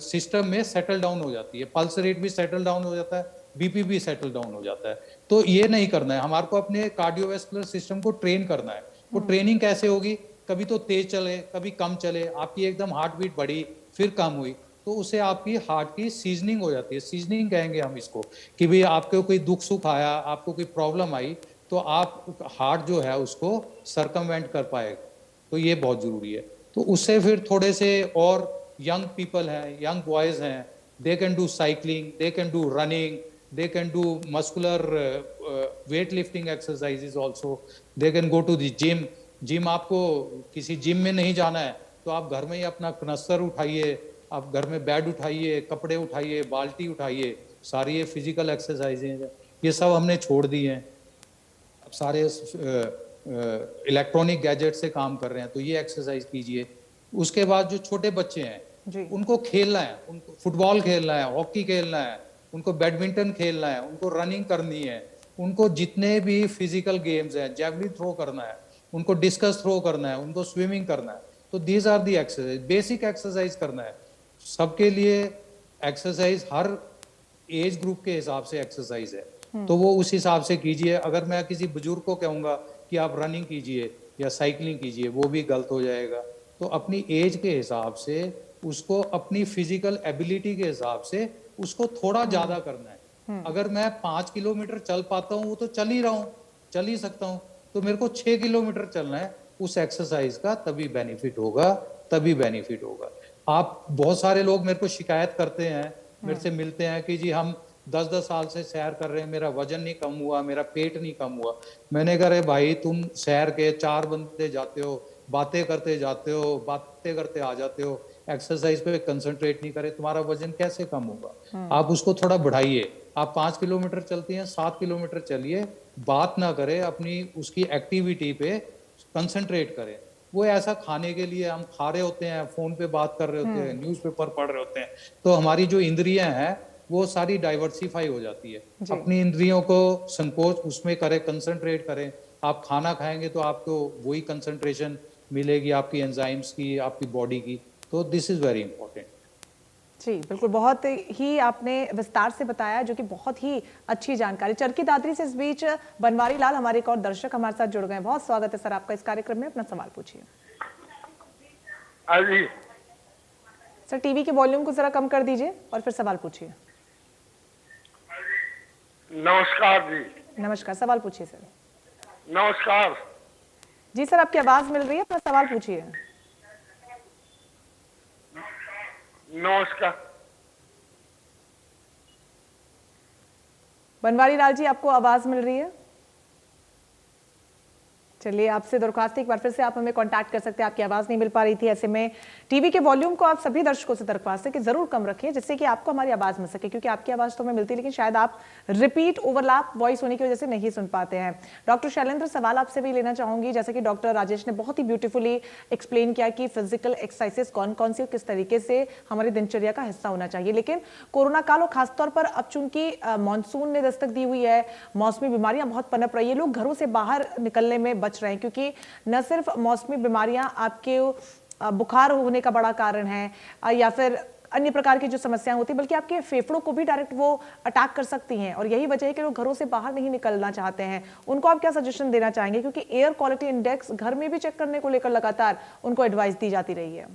सिस्टम में सेटल डाउन हो जाती है, पल्स रेट भी सेटल डाउन हो जाता है, बीपी भी सेटल डाउन हो जाता है। तो ये नहीं करना है, हमारे को अपने कार्डियोवैस्कुलर सिस्टम को ट्रेन करना है। वो ट्रेनिंग कैसे होगी, कभी तो तेज चले, कभी कम चले, आपकी एकदम हार्ट बीट बढ़ी फिर कम हुई, तो उससे आपकी हार्ट की सीजनिंग हो जाती है। सीजनिंग कहेंगे हम इसको, कि भाई आपको कोई दुख सुख आया, आपको कोई प्रॉब्लम आई, तो आप हार्ट जो है उसको सरकमवेंट कर पाएगा, तो ये बहुत जरूरी है। तो उससे फिर थोड़े से और यंग पीपल हैं, यंग बॉयज हैं, they can do cycling, they can do running, they can do muscular weightlifting exercises also, they can go to the gym। आपको किसी जिम में नहीं जाना है तो आप घर में ही अपना कनस्तर उठाइए, आप घर में बेड उठाइए, कपड़े उठाइए, बाल्टी उठाइए, सारी ये फिजिकल एक्सरसाइजेज हैं, ये सब हमने छोड़ दी हैं। अब सारे इलेक्ट्रॉनिक गैजेट से काम कर रहे हैं, तो ये एक्सरसाइज कीजिए। उसके बाद जो छोटे बच्चे हैं उनको खेलना है, उनको फुटबॉल खेलना है, हॉकी खेलना है, उनको बैडमिंटन खेलना है, उनको रनिंग करनी है, उनको जितने भी फिजिकल गेम्स हैं, जैवलिन थ्रो करना है, उनको डिस्कस थ्रो करना है, उनको स्विमिंग करना है, तो these are the exercise, basic exercise करना है। सबके लिए एक्सरसाइज हर एज ग्रुप के हिसाब से एक्सरसाइज है, तो वो उस हिसाब से कीजिए। अगर मैं किसी बुजुर्ग को कहूँगा कि आप रनिंग कीजिए या साइकिलिंग कीजिए, वो भी गलत हो जाएगा। तो अपनी एज के हिसाब से उसको, अपनी फिजिकल एबिलिटी के हिसाब से उसको थोड़ा ज्यादा करना है। अगर मैं 5 किलोमीटर चल पाता हूँ, वो तो चल ही रहा हूँ, चल ही सकता हूँ, तो मेरे को 6 किलोमीटर चलना है उस एक्सरसाइज का, तभी बेनिफिट होगा, तभी बेनिफिट होगा। आप, बहुत सारे लोग मेरे को शिकायत करते हैं, मेरे से मिलते हैं कि जी हम 10-10 साल से सैर कर रहे हैं, मेरा वजन नहीं कम हुआ, मेरा पेट नहीं कम हुआ। मैंने कहा, भाई तुम सैर के 4 बंदे जाते हो, बातें करते जाते हो, बातें करते आ जाते हो, एक्सरसाइज पे कंसंट्रेट नहीं करे, तुम्हारा वजन कैसे कम होगा? आप उसको थोड़ा बढ़ाइए। आप 5 किलोमीटर चलती हैं, 7 किलोमीटर चलिए, बात ना करें, अपनी उसकी एक्टिविटी पे कंसंट्रेट करें। वो ऐसा खाने के लिए हम खा रहे होते हैं, फोन पे बात कर रहे होते हैं, न्यूज़पेपर पढ़ रहे होते हैं, तो हमारी जो इंद्रियां हैं वो सारी डाइवर्सिफाई हो जाती है। अपनी इंद्रियों को संकोच उसमें करें, कंसंट्रेट करें। आप खाना खाएंगे तो आपको वही कंसंट्रेशन मिलेगी, आपकी एंजाइम्स की, आपकी बॉडी की। तो दिस इज वेरी इंपॉर्टेंट। जी बिल्कुल, बहुत ही आपने विस्तार से बताया, जो कि बहुत ही अच्छी जानकारी। चरखी दादरी से इस बीच बनवारी लाल, हमारे एक और दर्शक हमारे साथ जुड़ गए हैं। बहुत स्वागत है सर आपका इस कार्यक्रम में, अपना सवाल पूछिए। सर टीवी के वॉल्यूम को जरा कम कर दीजिए और फिर सवाल पूछिए। नमस्कार जी। नमस्कार, सवाल पूछिए सर। नमस्कार जी सर, आपकी आवाज मिल रही है, अपना सवाल पूछिए। नमस्कार बनवारी लाल जी, आपको आवाज मिल रही है? चलिए, आपसे दरख्वास्त है एक बार फिर से आप हमें कांटेक्ट कर सकते हैं। आपकी आवाज नहीं मिल पा रही थी, ऐसे में टीवी के वॉल्यूम को आप सभी दर्शकों से दरख्वास्त है कि जरूर कम रखें, जिससे कि आपको हमारी आवाज मिल सके, क्योंकि आपकी आवाज तो हमें मिलती है, लेकिन शायद आप रिपीट ओवरलैप वॉइस होने की वजह से नहीं सुन पाते हैं। डॉक्टर शैलेंद्र, सवाल आपसे भी लेना चाहूंगी। जैसे कि डॉक्टर राजेश ने बहुत ही ब्यूटीफुली एक्सप्लेन किया कि फिजिकल एक्सरसाइजेस कौन कौन सी और किस तरीके से हमारी दिनचर्या का हिस्सा होना चाहिए, लेकिन कोरोना काल और खासतौर पर अब चूंकि मानसून ने दस्तक दी हुई है, मौसमी बीमारियां बहुत पनप रही है, लोग घरों से बाहर निकलने में बच रहे हैं, क्योंकि न सिर्फ मौसमी बीमारियां आपके बुखार होने का बड़ा कारण है या फिर अन्य प्रकार की जो समस्याएं होती, बल्कि आपके फेफड़ों को भी डायरेक्ट वो अटैक कर सकती हैं, और यही वजह है कि लोग घरों से बाहर नहीं निकलना चाहते हैं। उनको आप क्या सजेशन देना चाहेंगे, क्योंकि एयर क्वालिटी इंडेक्स घर में भी चेक करने को लेकर लगातार उनको एडवाइस दी जाती रही है?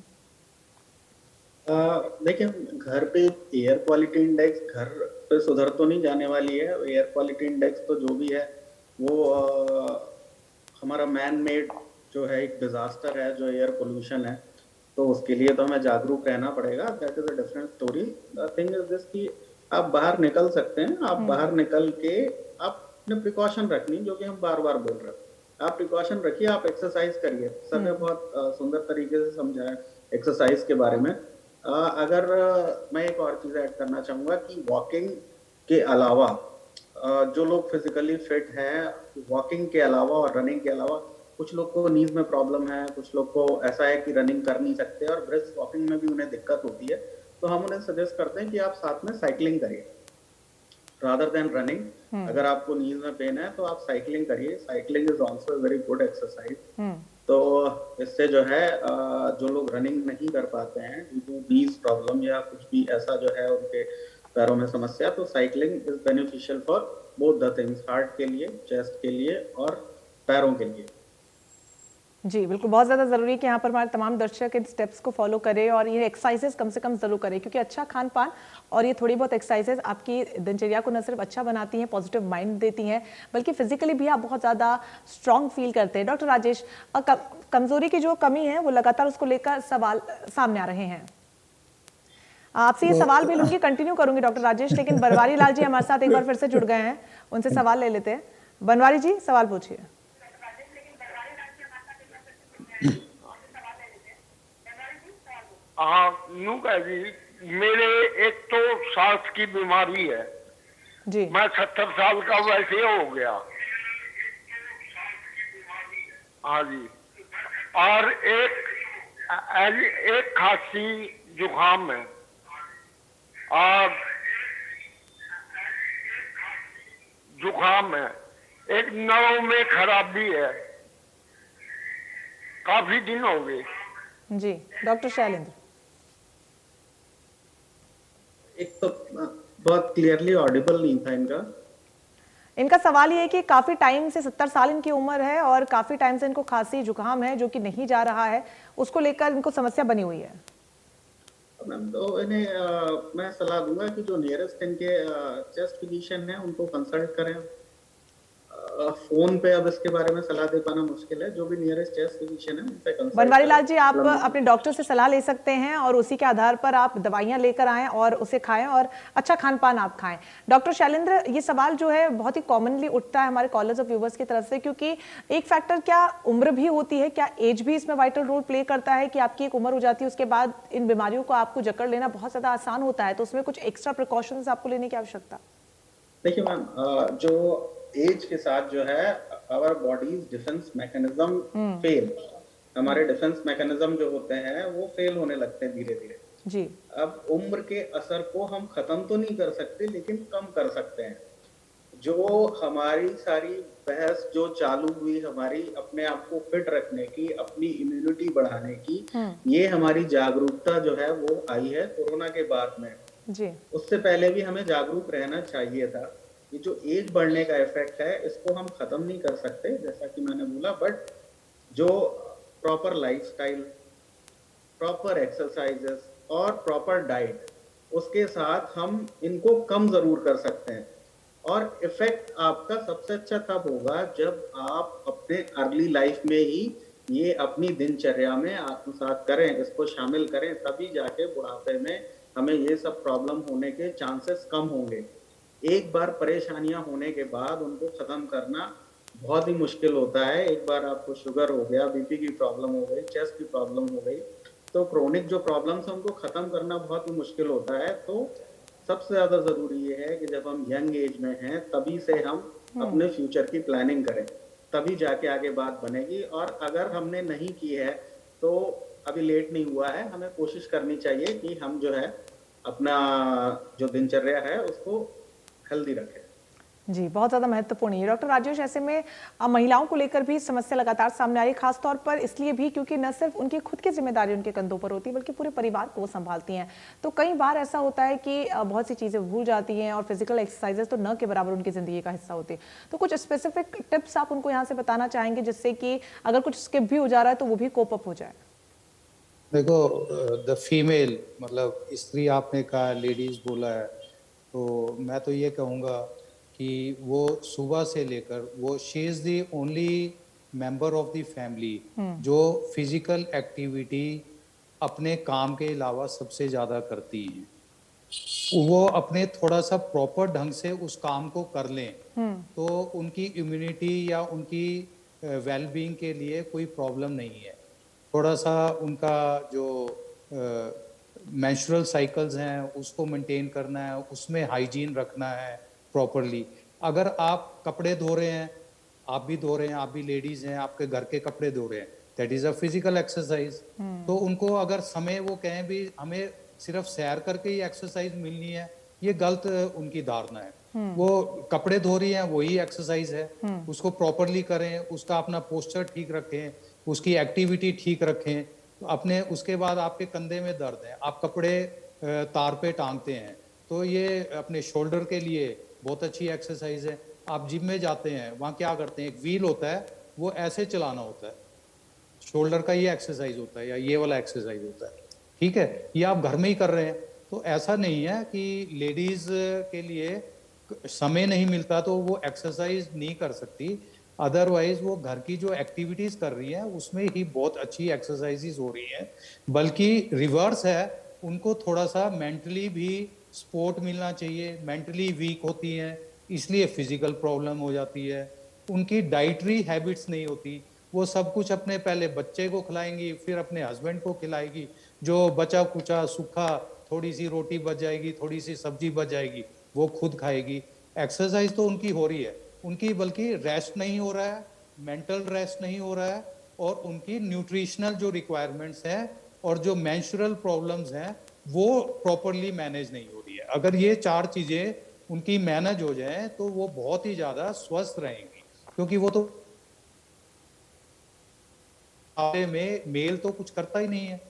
देखिए, घर पे एयर क्वालिटी इंडेक्स घर पे सुधर तो नहीं जाने वाली है। एयर क्वालिटी इंडेक्स तो जो भी है वो हमारा मैन मेड जो है एक डिजास्टर है, जो एयर पोल्यूशन है, तो उसके लिए तो हमें जागरूक रहना पड़ेगा। That is a different story. The thing is this कि आप बाहर निकल सकते हैं, आप बाहर निकल के आप अपने प्रिकॉशन रखनी, जो कि हम बार बार बोल रहे हैं। आप प्रिकॉशन रखिए, आप एक्सरसाइज करिए। सर ने बहुत सुंदर तरीके से समझाया एक्सरसाइज के बारे में। अगर मैं एक और चीज ऐड करना चाहूंगा कि वॉकिंग के अलावा जो लोग फिजिकली फिट हैं, वॉकिंग के अलावा और रनिंग के अलावा, कुछ लोग को नीज में प्रॉब्लम है, कुछ लोग को ऐसा है कि रनिंग कर नहीं सकते और ब्रिस्क वॉकिंग में भी उन्हें दिक्कत होती है, तो हम उन्हें सजेस्ट करते हैं कि आप साथ में साइकिलिंग करिए रादर देन रनिंग। अगर आपको नीज में पेन है तो आप साइकिलिंग करिए। Cycling is also very good exercise. तो इससे जो है जो लोग रनिंग नहीं कर पाते हैं ड्यू टू नीज प्रॉब्लम या कुछ भी ऐसा जो है उनके पैरों में समस्या, तो cycling is beneficial for both the things, heart के लिए, चेस्ट के लिए और पैरों के लिए। जी बिल्कुल, बहुत ज़्यादा ज़रूरी है कि यहाँ पर हमारे तमाम दर्शक इन स्टेप्स को फॉलो करें और ये एक्सरसाइजेस कम से कम ज़रूर करें, क्योंकि अच्छा खान पान और ये थोड़ी बहुत एक्सरसाइजेस आपकी दिनचर्या को न सिर्फ अच्छा बनाती हैं, पॉजिटिव माइंड देती हैं, बल्कि फिजिकली भी आप बहुत ज़्यादा स्ट्रॉन्ग फील करते हैं। डॉक्टर राजेश, कमजोरी की जो कमी है वो लगातार उसको लेकर सवाल सामने आ रहे हैं। आपसे ये सवाल भी लूंगी, कंटिन्यू करूंगी डॉक्टर राजेश, लेकिन बनवारी लाल जी हमारे साथ एक बार फिर से जुड़ गए हैं, उनसे सवाल ले लेते हैं। बनवारी जी, सवाल पूछिए। हाँ नूका जी, मेरे एक तो सांस की बीमारी है जी। मैं 70 साल का वैसे हो गया। हाँ जी, और एक खांसी जुकाम है और जुकाम है, एक नरों में खराबी है काफी दिन हो गए। जी डॉक्टर शैलेंद्र। एक तो बहुत क्लियरली ऑडिबल नहीं था इनका। इनका सवाल ये है कि काफी टाइम से 70 साल इनकी उम्र है और काफी टाइम से इनको खांसी जुकाम है जो कि नहीं जा रहा है, उसको लेकर इनको समस्या बनी हुई है। मैम तो इन्हें मैं सलाह दूंगा कि जो नियरेस्ट इनके चेस्ट फिजिशियन है उनको कंसल्ट करें। फोन पे अब इसके बारे में सलाह दे पाना मुश्किल है, जो भी नियरेस्ट चेस्ट फिजिशियन है उनसे कंसल्ट बनवारी लाल जी, आप करें। अपने डॉक्टर से सलाह ले सकते हैं और उसी के आधार पर आप दवाइयां लेकर आएं और उसे खाएं और अच्छा खान पान आप खाएं। डॉक्टर शैलेंद्र, ये सवाल जो है बहुत ही कॉमनली उठता है हमारे कॉलर्स और व्यूवर्स की तरफ से, क्योंकि एक फैक्टर क्या उम्र भी होती है, क्या एज भी इसमें वाइटल रोल प्ले करता है कि आपकी एक उम्र हो जाती है उसके बाद इन बीमारियों को आपको जकड़ लेना बहुत ज्यादा आसान होता है, तो उसमें कुछ एक्स्ट्रा प्रिकॉशंस आपको लेने की आवश्यकता? देखिए मैम, जो एज के साथ जो है our body's defence mechanism fail, हमारे डिफेंस मैकेनिज्म जो होते हैं वो फेल होने लगते हैं धीरे धीरे जी। अब उम्र के असर को हम खत्म तो नहीं कर सकते लेकिन कम कर सकते हैं। जो हमारी सारी बहस जो चालू हुई हमारी अपने आप को फिट रखने की, अपनी इम्यूनिटी बढ़ाने की, ये हमारी जागरूकता जो है वो आई है कोरोना के बाद में जी। उससे पहले भी हमें जागरूक रहना चाहिए था। ये जो एज बढ़ने का इफेक्ट है इसको हम खत्म नहीं कर सकते जैसा कि मैंने बोला, बट जो प्रॉपर लाइफस्टाइल, प्रॉपर एक्सरसाइजेस और प्रॉपर डाइट, उसके साथ हम इनको कम जरूर कर सकते हैं। और इफेक्ट आपका सबसे अच्छा तब होगा जब आप अपने अर्ली लाइफ में ही ये अपनी दिनचर्या में आत्मसात करें, इसको शामिल करें, तभी जाके बुढ़ापे में हमें ये सब प्रॉब्लम होने के चांसेस कम होंगे। एक बार परेशानियां होने के बाद उनको खत्म करना बहुत ही मुश्किल होता है। एक बार आपको शुगर हो गया, बीपी की प्रॉब्लम हो गई, चेस्ट की प्रॉब्लम हो गई, तो क्रोनिक जो प्रॉब्लम्स है उनको खत्म करना बहुत ही मुश्किल होता है। तो सबसे ज्यादा जरूरी ये है कि जब हम यंग एज में हैं तभी से हम अपने फ्यूचर की प्लानिंग करें, तभी जाके आगे बात बनेगी। और अगर हमने नहीं की है तो अभी लेट नहीं हुआ है, हमें कोशिश करनी चाहिए कि हम जो है अपना जो दिनचर्या है उसको हेल्दी रखें। जी, बहुत ज़्यादा महत्वपूर्ण है डॉक्टर राजेश। ऐसे में महिलाओं को लेकर भी समस्या लगातार सामने आ रही है, खासतौर पर इसलिए भी क्योंकि न सिर्फ उनकी खुद की जिम्मेदारी उनके कंधों पर होती है बल्कि पूरे परिवार को वो संभालती हैं। तो कई बार ऐसा होता है कि बहुत सी चीज़ें भूल जाती हैं और फिजिकल एक्सरसाइजेस तो न के बराबर उनकी ज़िंदगी का हिस्सा होती है। तो कुछ स्पेसिफिक टिप्स आप उनको यहाँ से बताना चाहेंगे जिससे कि अगर कुछ स्किप भी हो जा रहा है तो वो भी कोप अप हो जाए? देखो, द फीमेल मतलब स्त्री आपने कहा, लेडीज बोला है, तो मैं तो ये कहूँगा कि वो सुबह से लेकर वो she is the only member of the family जो फिजिकल एक्टिविटी अपने काम के अलावा सबसे ज़्यादा करती हैं। वो अपने थोड़ा सा प्रॉपर ढंग से उस काम को कर लें तो उनकी इम्यूनिटी या उनकी वेलबींग के लिए कोई प्रॉब्लम नहीं है। थोड़ा सा उनका जो मेंस्ट्रुअल साइकिल्स हैं उसको मेंटेन करना है, उसमें हाइजीन रखना है प्रॉपरली। अगर आप कपड़े धो रहे हैं, आप भी धो रहे हैं, आप भी लेडीज हैं, आपके घर के कपड़े धो रहे हैं, that is a physical exercise. तो उनको अगर समय वो कहें भी हमें सिर्फ सैर करके ही एक्सरसाइज मिलनी है, ये गलत उनकी धारणा है। वो कपड़े धो रही हैं वही एक्सरसाइज है, उसको प्रॉपरली करें, उसका अपना पोस्चर ठीक रखें, उसकी एक्टिविटी ठीक रखें। अपने उसके बाद आपके कंधे में दर्द है, आप कपड़े तार पे टांगते हैं, तो ये अपने शोल्डर के लिए बहुत अच्छी एक्सरसाइज है। आप जिम में जाते हैं, वहाँ क्या करते हैं, एक व्हील होता है, वो ऐसे चलाना होता है, शोल्डर का ये एक्सरसाइज होता है या ये वाला एक्सरसाइज होता है, ठीक है। ये आप घर में ही कर रहे हैं। तो ऐसा नहीं है कि लेडीज के लिए समय नहीं मिलता तो वो एक्सरसाइज नहीं कर सकती, अदरवाइज वो घर की जो एक्टिविटीज कर रही है उसमें ही बहुत अच्छी एक्सरसाइजेज हो रही हैं। बल्कि रिवर्स है, उनको थोड़ा सा मेंटली भी सपोर्ट मिलना चाहिए। मेंटली वीक होती हैं इसलिए फिजिकल प्रॉब्लम हो जाती है। उनकी डाइटरी हैबिट्स नहीं होती, वो सब कुछ अपने पहले बच्चे को खिलाएंगी, फिर अपने हस्बैंड को खिलाएगी, जो बचा कुचा सूखा थोड़ी सी रोटी बच जाएगी, थोड़ी सी सब्जी बच जाएगी, वो खुद खाएगी। एक्सरसाइज तो उनकी हो रही है, उनकी बल्कि रेस्ट नहीं हो रहा है, मेंटल रेस्ट नहीं हो रहा है, और उनकी न्यूट्रिशनल जो रिक्वायरमेंट्स हैं और जो मेंस्ट्रुअल प्रॉब्लम्स हैं वो प्रॉपरली मैनेज नहीं हो रही है। अगर ये चार चीजें उनकी मैनेज हो जाए तो वो बहुत ही ज्यादा स्वस्थ रहेंगी, क्योंकि वो तो बारे में मेल तो कुछ करता ही नहीं है।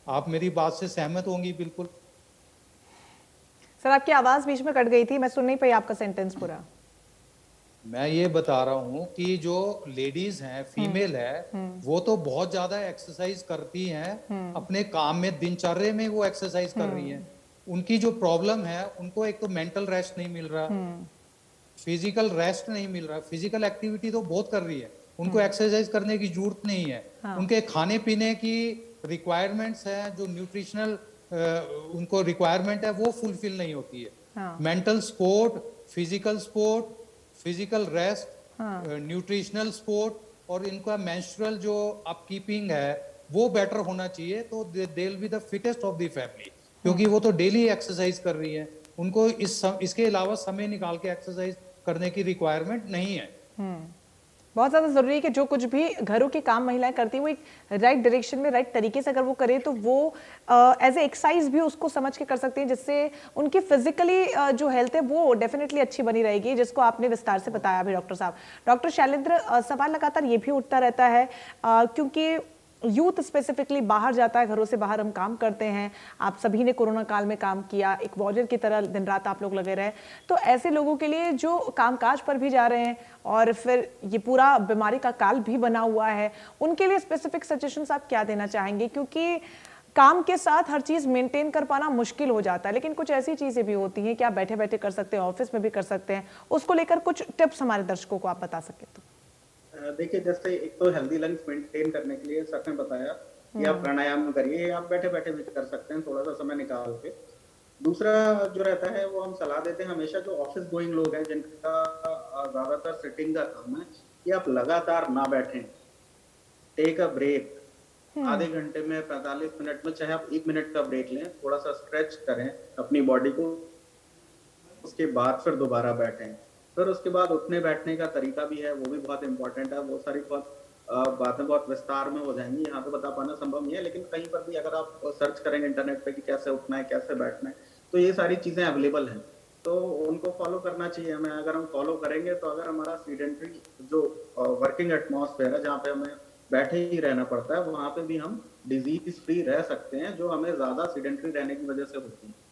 आप मेरी बात से सहमत होंगी बिल्कुल। सर आपकी आवाज बीच में कट गई थी, मैं सुन नहीं पाई आपका सेंटेंस पूरा। मैं ये बता रहा हूँ कि जो लेडीज हैं, फीमेल है, वो तो बहुत ज्यादा एक्सरसाइज करती हैं, अपने काम में, दिनचर्या में वो एक्सरसाइज कर रही हैं। उनकी जो प्रॉब्लम है, उनको एक तो मेंटल रेस्ट नहीं मिल रहा, फिजिकल रेस्ट नहीं मिल रहा। फिजिकल एक्टिविटी तो बहुत कर रही है, उनको एक्सरसाइज करने की जरूरत नहीं है। उनके खाने पीने की रिक्वायरमेंट्स है, जो न्यूट्रिशनल उनको रिक्वायरमेंट है, वो फुलफिल नहीं होती है। Mental support, physical rest, nutritional support और इनका मेंस्ट्रुअल जो अपकीपिंग है वो बेटर होना चाहिए, तो they will be the fittest of the family, क्योंकि वो तो डेली एक्सरसाइज कर रही है। उनको इसके अलावा समय निकाल के एक्सरसाइज करने की रिक्वायरमेंट नहीं है। बहुत ज्यादा जरूरी है कि जो कुछ भी घरों के काम महिलाएं करती हैं वो एक राइट डायरेक्शन में, राइट तरीके से अगर वो करे तो वो एज ए एक्सरसाइज भी उसको समझ के कर सकती हैं, जिससे उनकी फिजिकली जो हेल्थ है वो डेफिनेटली अच्छी बनी रहेगी, जिसको आपने विस्तार से बताया भी डॉक्टर साहब। डॉक्टर शैलेंद्र, सवाल लगातार ये भी उठता रहता है क्योंकि यूथ स्पेसिफिकली बाहर जाता है, घरों से बाहर हम काम करते हैं, आप सभी ने कोरोना काल में काम किया, एक वॉरियर की तरह दिन रात आप लोग लगे रहे, तो ऐसे लोगों के लिए जो कामकाज पर भी जा रहे हैं और फिर ये पूरा बीमारी का काल भी बना हुआ है, उनके लिए स्पेसिफिक सजेशंस आप क्या देना चाहेंगे? क्योंकि काम के साथ हर चीज मेंटेन कर पाना मुश्किल हो जाता है, लेकिन कुछ ऐसी चीजें भी होती हैं कि आप बैठे बैठे कर सकते हैं, ऑफिस में भी कर सकते हैं, उसको लेकर कुछ टिप्स हमारे दर्शकों को आप बता सके तो। देखिए, जैसे एक तो हेल्दी लंग्स मेंटेन करने के लिए सर ने बताया कि आप प्राणायाम करिए, आप बैठे बैठे भी कर सकते हैं थोड़ा सा समय निकाल के। दूसरा जो रहता है वो हम सलाह देते हैं हमेशा, जो ऑफिस गोइंग लोग हैं जिनका ज्यादातर सिटिंग का काम है, कि आप लगातार ना बैठें, टेक अ ब्रेक। आधे घंटे में, 45 मिनट में, चाहे आप 1 मिनट का ब्रेक लें, थोड़ा सा स्ट्रेच करें अपनी बॉडी को, उसके बाद फिर दोबारा बैठें। फिर उसके बाद उठने बैठने का तरीका भी है, वो भी बहुत इंपॉर्टेंट है। बहुत सारी बातें बहुत विस्तार में हो जाएंगी, यहाँ पे बता पाना संभव नहीं है, लेकिन कहीं पर भी अगर आप सर्च करेंगे इंटरनेट पे कि कैसे उठना है, कैसे बैठना है, तो ये सारी चीजें अवेलेबल हैं, तो उनको फॉलो करना चाहिए हमें। अगर हम फॉलो करेंगे तो अगर हमारा सीडेंटरी जो वर्किंग एटमॉस्फेयर है, जहाँ पे हमें बैठे ही रहना पड़ता है, वहां पे भी हम डिजीज फ्री रह सकते हैं, जो हमें ज्यादा सीडेंटरी रहने की वजह से होती है।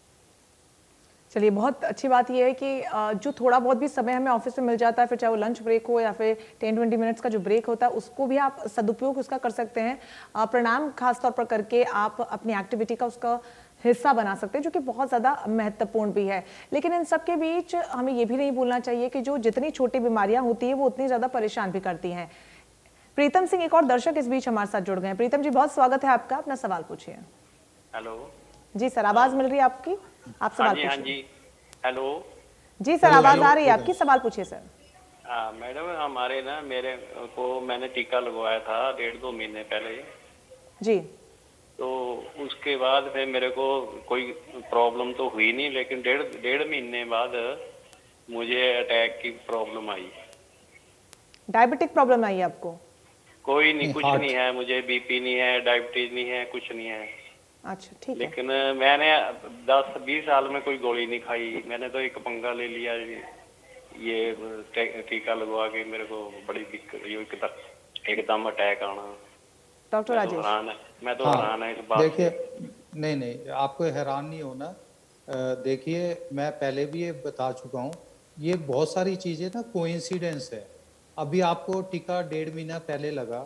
चलिए, बहुत अच्छी बात यह है कि जो थोड़ा बहुत भी समय हमें ऑफिस में मिल जाता है, फिर चाहे वो लंच ब्रेक हो या फिर 10-20 मिनट्स का जो ब्रेक होता है, उसको भी आप सदुपयोग उसका कर सकते हैं। प्राणायाम खासतौर पर करके आप अपनी एक्टिविटी का उसका हिस्सा बना सकते हैं, जो कि बहुत ज़्यादा महत्वपूर्ण भी है। लेकिन इन सब के बीच हमें ये भी नहीं भूलना चाहिए कि जो जितनी छोटी बीमारियां होती हैं वो उतनी ज़्यादा परेशान भी करती हैं। प्रीतम सिंह, एक और दर्शक इस बीच हमारे साथ जुड़ गए हैं। प्रीतम जी, बहुत स्वागत है आपका, अपना सवाल पूछिए। हेलो जी सर, आवाज मिल रही है आपकी, आप सवाल पूछिए। हाँ जी, हेलो जी सर, आवाज आ रही है आपकी, सवाल पूछिए सर। मैडम, हमारे ना, मेरे को, मैंने टीका लगवाया था 1.5-2 महीने पहले जी, तो उसके बाद फिर मेरे को कोई प्रॉब्लम तो हुई नहीं, लेकिन डेढ़ महीने बाद मुझे अटैक की प्रॉब्लम आई। डायबिटिक प्रॉब्लम आई है आपको? कोई नहीं, कुछ नहीं है मुझे, बीपी नहीं है, डायबिटीज नहीं है, कुछ नहीं है। अच्छा, ठीक है। लेकिन मैंने 10-20 साल में कोई गोली नहीं खाई, मैंने तो एक पंगा ले लिया, ये टीका लगवा के मेरे को बड़ी दिक्कत, एकदम अटैक आना। डॉक्टर राजेश, मैं तो हैरान है इस बात। देखिए, नहीं, आपको हैरान नहीं होना। देखिए, मैं पहले भी ये बता चुका हूँ, ये बहुत सारी चीजें ना कोइंसिडेंस है। अभी आपको टीका 1.5 महीना पहले लगा,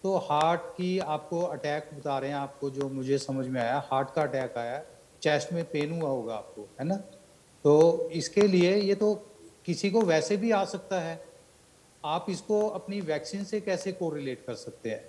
तो हार्ट की आपको अटैक बता रहे हैं, आपको जो मुझे समझ में आया, हार्ट का अटैक आया, चेस्ट में पेन हुआ होगा आपको, है ना? तो इसके लिए ये तो किसी को वैसे भी आ सकता है। आप इसको अपनी वैक्सीन से कैसे कोरिलेट कर सकते हैं?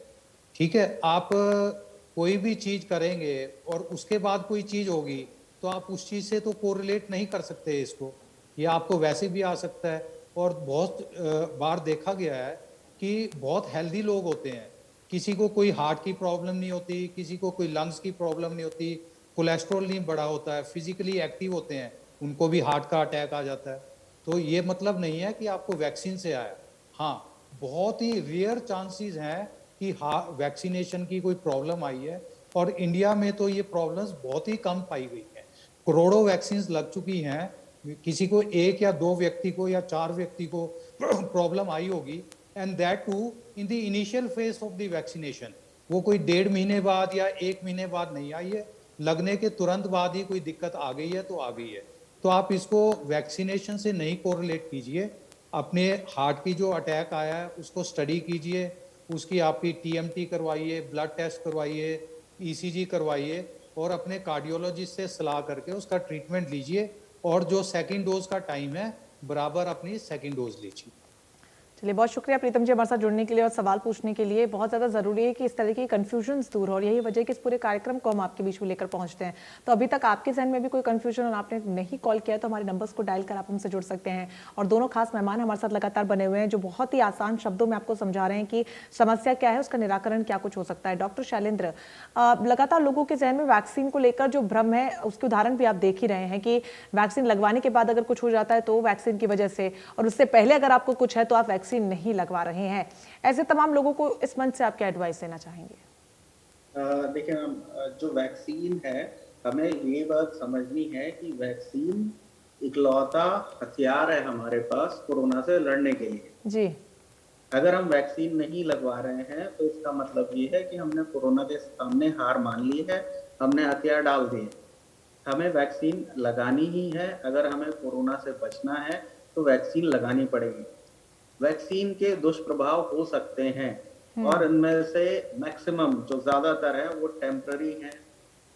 ठीक है, आप कोई भी चीज करेंगे और उसके बाद कोई चीज होगी, तो आप उस चीज से तो कोरिलेट नहीं कर सकते इसको। ये आपको वैसे भी आ सकता है। और बहुत बार देखा गया है कि बहुत हेल्दी लोग होते हैं, किसी को कोई हार्ट की प्रॉब्लम नहीं होती, किसी को कोई लंग्स की प्रॉब्लम नहीं होती, कोलेस्ट्रॉल नहीं बढ़ा होता है, फिजिकली एक्टिव होते हैं, उनको भी हार्ट का अटैक आ जाता है। तो ये मतलब नहीं है कि आपको वैक्सीन से आया। हाँ, बहुत ही रेयर चांसेस हैं कि वैक्सीनेशन की कोई प्रॉब्लम आई है, और इंडिया में तो ये प्रॉब्लम्स बहुत ही कम पाई गई है। करोड़ों वैक्सीन लग चुकी हैं, किसी को 1 या 2 व्यक्ति को या 4 व्यक्ति को प्रॉब्लम आई होगी, and that too in the initial phase of the vaccination. वो कोई 1.5 महीने बाद या 1 महीने बाद नहीं आई है, लगने के तुरंत बाद ही कोई दिक्कत आ गई है तो आ गई है। तो आप इसको वैक्सीनेशन से नहीं कोरिलेट कीजिए। अपने हार्ट की जो अटैक आया है उसको स्टडी कीजिए, उसकी आपकी टीएमटी करवाइए, ब्लड टेस्ट करवाइए, ईसीजी करवाइए और अपने कार्डियोलॉजिस्ट से सलाह करके उसका ट्रीटमेंट लीजिए। और जो सेकंड डोज का टाइम है बराबर अपनी सेकंड डोज लीजिए। चलिए, बहुत शुक्रिया प्रीतम जी हमारे साथ जुड़ने के लिए और सवाल पूछने के लिए। बहुत ज़्यादा ज़रूरी है कि इस तरह की कन्फ्यूजन्स दूर हो और यही वजह है कि इस पूरे कार्यक्रम को हम आपके बीच में लेकर पहुंचते हैं। तो अभी तक आपके जहन में भी कोई कन्फ्यूजन और आपने नहीं कॉल किया तो हमारे नंबर्स को डायल कर आप हमसे जुड़ सकते हैं। और दोनों खास मेहमान हमारे साथ लगातार बने हुए हैं जो बहुत ही आसान शब्दों में आपको समझा रहे हैं कि समस्या क्या है, उसका निराकरण क्या कुछ हो सकता है। डॉक्टर शैलेंद्र, लगातार लोगों के जहन में वैक्सीन को लेकर जो भ्रम है उसके उदाहरण भी आप देख ही रहे हैं कि वैक्सीन लगवाने के बाद अगर कुछ हो जाता है तो वैक्सीन की वजह से, और उससे पहले अगर आपको कुछ है तो आप वैक्सीन नहीं लगवा रहे हैं। ऐसे तमाम लोगों को इस मंच से आप क्या एडवाइस देना चाहेंगे? देखिए मैम, जो वैक्सीन है हमें ये बात समझनी है कि वैक्सीन इकलौता हथियार है हमारे पास कोरोना से लड़ने के लिए जी। अगर हम वैक्सीन नहीं लगवा रहे हैं तो इसका मतलब ये है कि हमने कोरोना के सामने हार मान ली है, हमने हथियार डाल दिए। हमें वैक्सीन लगानी ही है। अगर हमें कोरोना से बचना है तो वैक्सीन लगानी पड़ेगी। वैक्सीन के दुष्प्रभाव हो सकते हैं और इनमें से मैक्सिमम जो ज्यादातर है वो टेम्पररी है।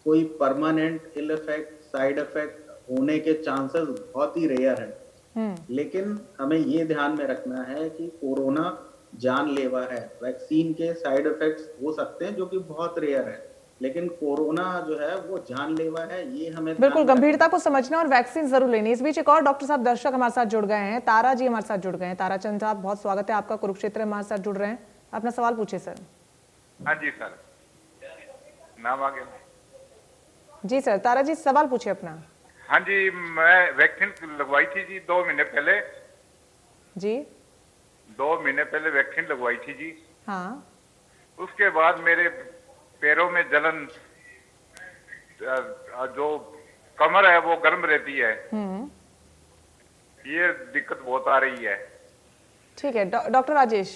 कोई permanent ill effect, side effect होने के चांसेस बहुत ही रेयर है। लेकिन हमें ये ध्यान में रखना है कि कोरोना जानलेवा है। वैक्सीन के साइड इफेक्ट्स हो सकते हैं जो कि बहुत रेयर है, लेकिन कोरोना जो है वो जानलेवा है। ये हमें बिल्कुल गंभीरता को समझना और वैक्सीन जरूर लेनी। इस बीच एक और डॉक्टर साहब दर्शक हमारे साथ जुड़ गए हैं। तारा जी हमारे साथ जुड़ गए हैं। ताराचंद साहब, बहुत स्वागत है आपका, कुरुक्षेत्र हमारे साथ जुड़ रहे हैं। अपना सवाल पूछिए सर। हाँ जी सर, नाम आ गया जी सर। तारा जी सवाल पूछिए अपना। हाँ जी, मैं वैक्सीन लगवाई थी जी 2 महीने पहले। जी 2 महीने पहले वैक्सीन लगवाई थी जी। हाँ। उसके बाद मेरे पैरों में जलन, जो कमर है वो गर्म रहती है। ये दिक्कत बहुत आ रही है। ठीक है डॉक्टर राजेश।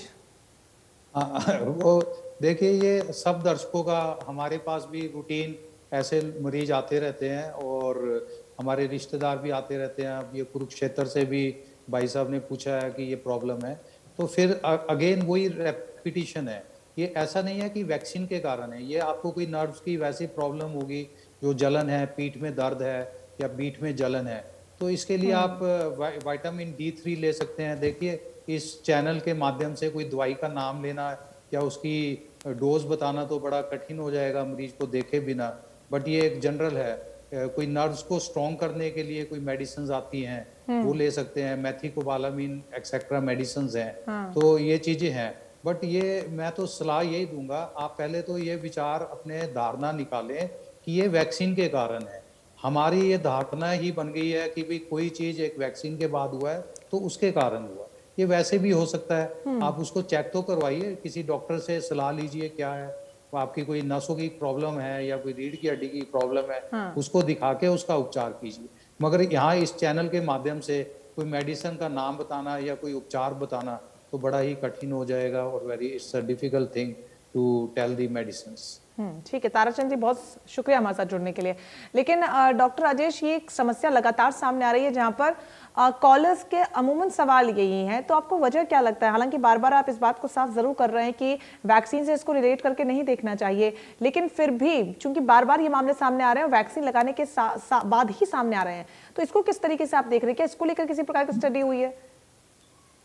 वो देखिए, ये सब दर्शकों का हमारे पास भी रूटीन ऐसे मरीज आते रहते हैं और हमारे रिश्तेदार भी आते रहते हैं। अब ये कुरुक्षेत्र से भी भाई साहब ने पूछा है कि ये प्रॉब्लम है, तो फिर अगेन वही रेपिटिशन है। ये ऐसा नहीं है कि वैक्सीन के कारण है, ये आपको कोई नर्व्स की वैसी प्रॉब्लम होगी, जो जलन है, पीठ में दर्द है या पीठ में जलन है, तो इसके लिए आप विटामिन D3 ले सकते हैं। देखिए, इस चैनल के माध्यम से कोई दवाई का नाम लेना या उसकी डोज बताना तो बड़ा कठिन हो जाएगा मरीज को देखे बिना, बट ये एक जनरल है। कोई नर्व्स को स्ट्रॉन्ग करने के लिए कोई मेडिसिन आती हैं, वो ले सकते हैं। मैथिकोबालामिन एक्सेट्रा मेडिसिन हैं। तो ये चीजें हैं, बट ये मैं तो सलाह यही दूंगा, आप पहले तो ये विचार अपने धारणा निकालें कि ये वैक्सीन के कारण है। हमारी ये धारणा ही बन गई है कि भाई कोई चीज एक वैक्सीन के बाद हुआ है तो उसके कारण हुआ। ये वैसे भी हो सकता है, आप उसको चेक तो करवाइए, किसी डॉक्टर से सलाह लीजिए क्या है, आपकी कोई नसों की प्रॉब्लम है या कोई रीढ़ की हड्डी की प्रॉब्लम है, उसको दिखा के उसका उपचार कीजिए। मगर यहाँ इस चैनल के माध्यम से कोई मेडिसिन का नाम बताना या कोई उपचार बताना तो बड़ा ही कठिन हो जाएगा और very it's a difficult thing to tell the medicines. ठीक है ताराचंद जी, बहुत शुक्रिया हमारे साथ जुड़ने के लिए। लेकिन डॉक्टर राजेश, ये एक समस्या लगातार सामने आ रही है जहां पर कॉलर्स के अमूमन सवाल यही हैं, तो आपको वजह क्या लगता है? हालांकि बार बार आप इस बात को साफ जरूर कर रहे हैं कि वैक्सीन से इसको रिलेट करके नहीं देखना चाहिए, लेकिन फिर भी चूंकि बार बार ये मामले सामने आ रहे हैं, वैक्सीन लगाने के बाद ही सामने आ रहे हैं, तो इसको किस तरीके से आप देख रहे हैं? क्या इसको लेकर किसी प्रकार की स्टडी हुई है?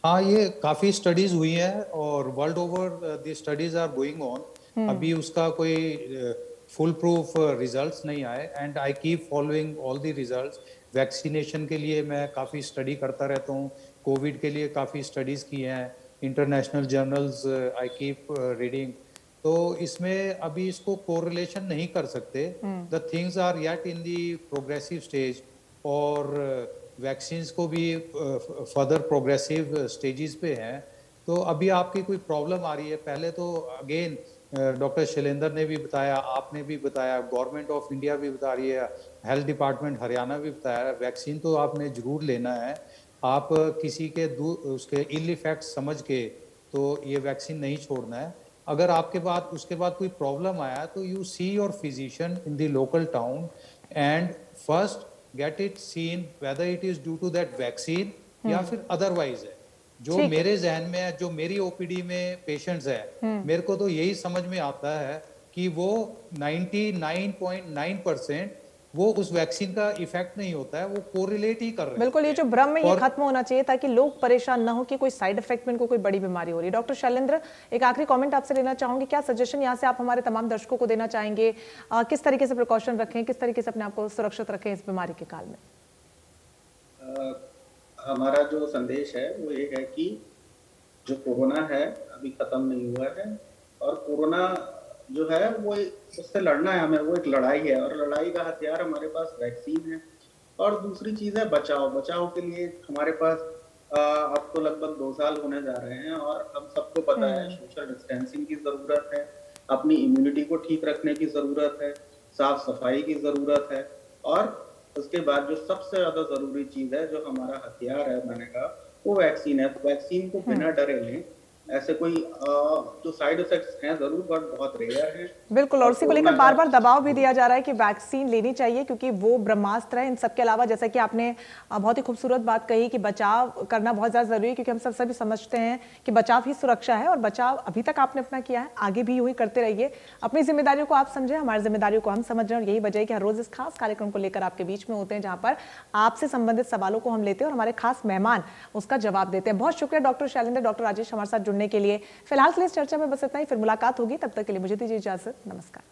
हाँ, ये काफी स्टडीज हुई है और world over the studies are going on. अभी उसका कोई फुल प्रूफ रिजल्ट्स नहीं आए and I keep following all the results. Vaccination के लिए मैं काफ़ी स्टडी करता रहता हूँ, कोविड के लिए काफ़ी स्टडीज़ की हैं, international journals I keep reading. तो इसमें अभी इसको कोरिलेशन नहीं कर सकते। The things are yet in the progressive stage और वैक्सीन्स को भी फर्दर प्रोग्रेसिव स्टेजेस पे हैं। तो अभी आपकी कोई प्रॉब्लम आ रही है, पहले तो अगेन डॉक्टर शैलेंद्र ने भी बताया, आपने भी बताया, गवर्नमेंट ऑफ इंडिया भी बता रही है, हेल्थ डिपार्टमेंट हरियाणा भी बताया, वैक्सीन तो आपने जरूर लेना है। आप किसी के उसके इल इफेक्ट समझ के तो ये वैक्सीन नहीं छोड़ना है। अगर आपके बाद उसके बाद कोई प्रॉब्लम आया तो you see your physician in the local town and first get it seen whether it is due to that vaccine या फिर अदरवाइज है। जो मेरे जहन में है, जो मेरी ओपीडी में पेशेंट्स है, मेरे को तो यही समझ में आता है कि वो 99.9% वो उस वैक्सीन का इफेक्ट नहीं होता है, वो कोरिलेट ही कर रहे हैं। बिल्कुल, ये जो भ्रम है ये खत्म होना चाहिए ताकि लोग परेशान ना हो कि कोई साइड इफेक्ट में इनको कोई बड़ी बीमारी हो रही है। डॉक्टर शैलेंद्र, एक आखिरी कमेंट आपसे लेना चाहूंगी, क्या सजेशन यहाँ से आप हमारे तमाम दर्शकों को देना चाहेंगे? किस तरीके से प्रिकॉशन रखें, किस तरीके से अपने आप को सुरक्षित रखें इस बीमारी के काल में? हमारा जो संदेश है वो ये है कि जो कोरोना है अभी खत्म नहीं हुआ है, और कोरोना जो है वो उससे लड़ना है हमें, वो एक लड़ाई है, और लड़ाई का हथियार हमारे पास वैक्सीन है। और दूसरी चीज है बचाव के लिए हमारे पास अब तो लगभग 2 साल होने जा रहे हैं, और हम सबको पता है सोशल डिस्टेंसिंग की जरूरत है, अपनी इम्यूनिटी को ठीक रखने की जरूरत है, साफ सफाई की जरूरत है, और उसके बाद जो सबसे ज्यादा जरूरी चीज है, जो हमारा हथियार है मैंने कहा, वो वैक्सीन है। तो वैक्सीन को बिना डरे लें। ऐसे कोई जो साइड इफेक्ट्स हैं जरूर, बट बहुत रेयर हैं। बिल्कुल, और उसी को लेकर बार बार दबाव भी दिया जा रहा है कि वैक्सीन लेनी चाहिए क्योंकि वो ब्रह्मास्त्र है। इन सब के अलावा जैसा कि आपने बहुत ही खूबसूरत बात कही कि बचाव करना बहुत ज्यादा जरूरी है, क्योंकि हम सब सभी समझते हैं कि बचाव ही सुरक्षा है, और बचाव अभी तक आपने अपना किया है, आगे भी यूं ही करते रहिए। अपनी जिम्मेदारियों को आप समझें, हमारी जिम्मेदारियों को हम समझ रहे हैं, और यही वजह है कि हर रोज इस खास कार्यक्रम को लेकर आपके बीच में होते हैं, जहां पर आपसे संबंधित सवालों को हम लेते हैं और हमारे खास मेहमान उसका जवाब देते हैं। बहुत शुक्रिया डॉक्टर शैलेंद्र, डॉक्टर राजेश हमारे साथ जुड़ने के लिए। फिलहाल के लिए इस चर्चा में बस इतना ही, फिर मुलाकात होगी, तब तक के लिए मुझे दीजिए इजाजत। नमस्कार।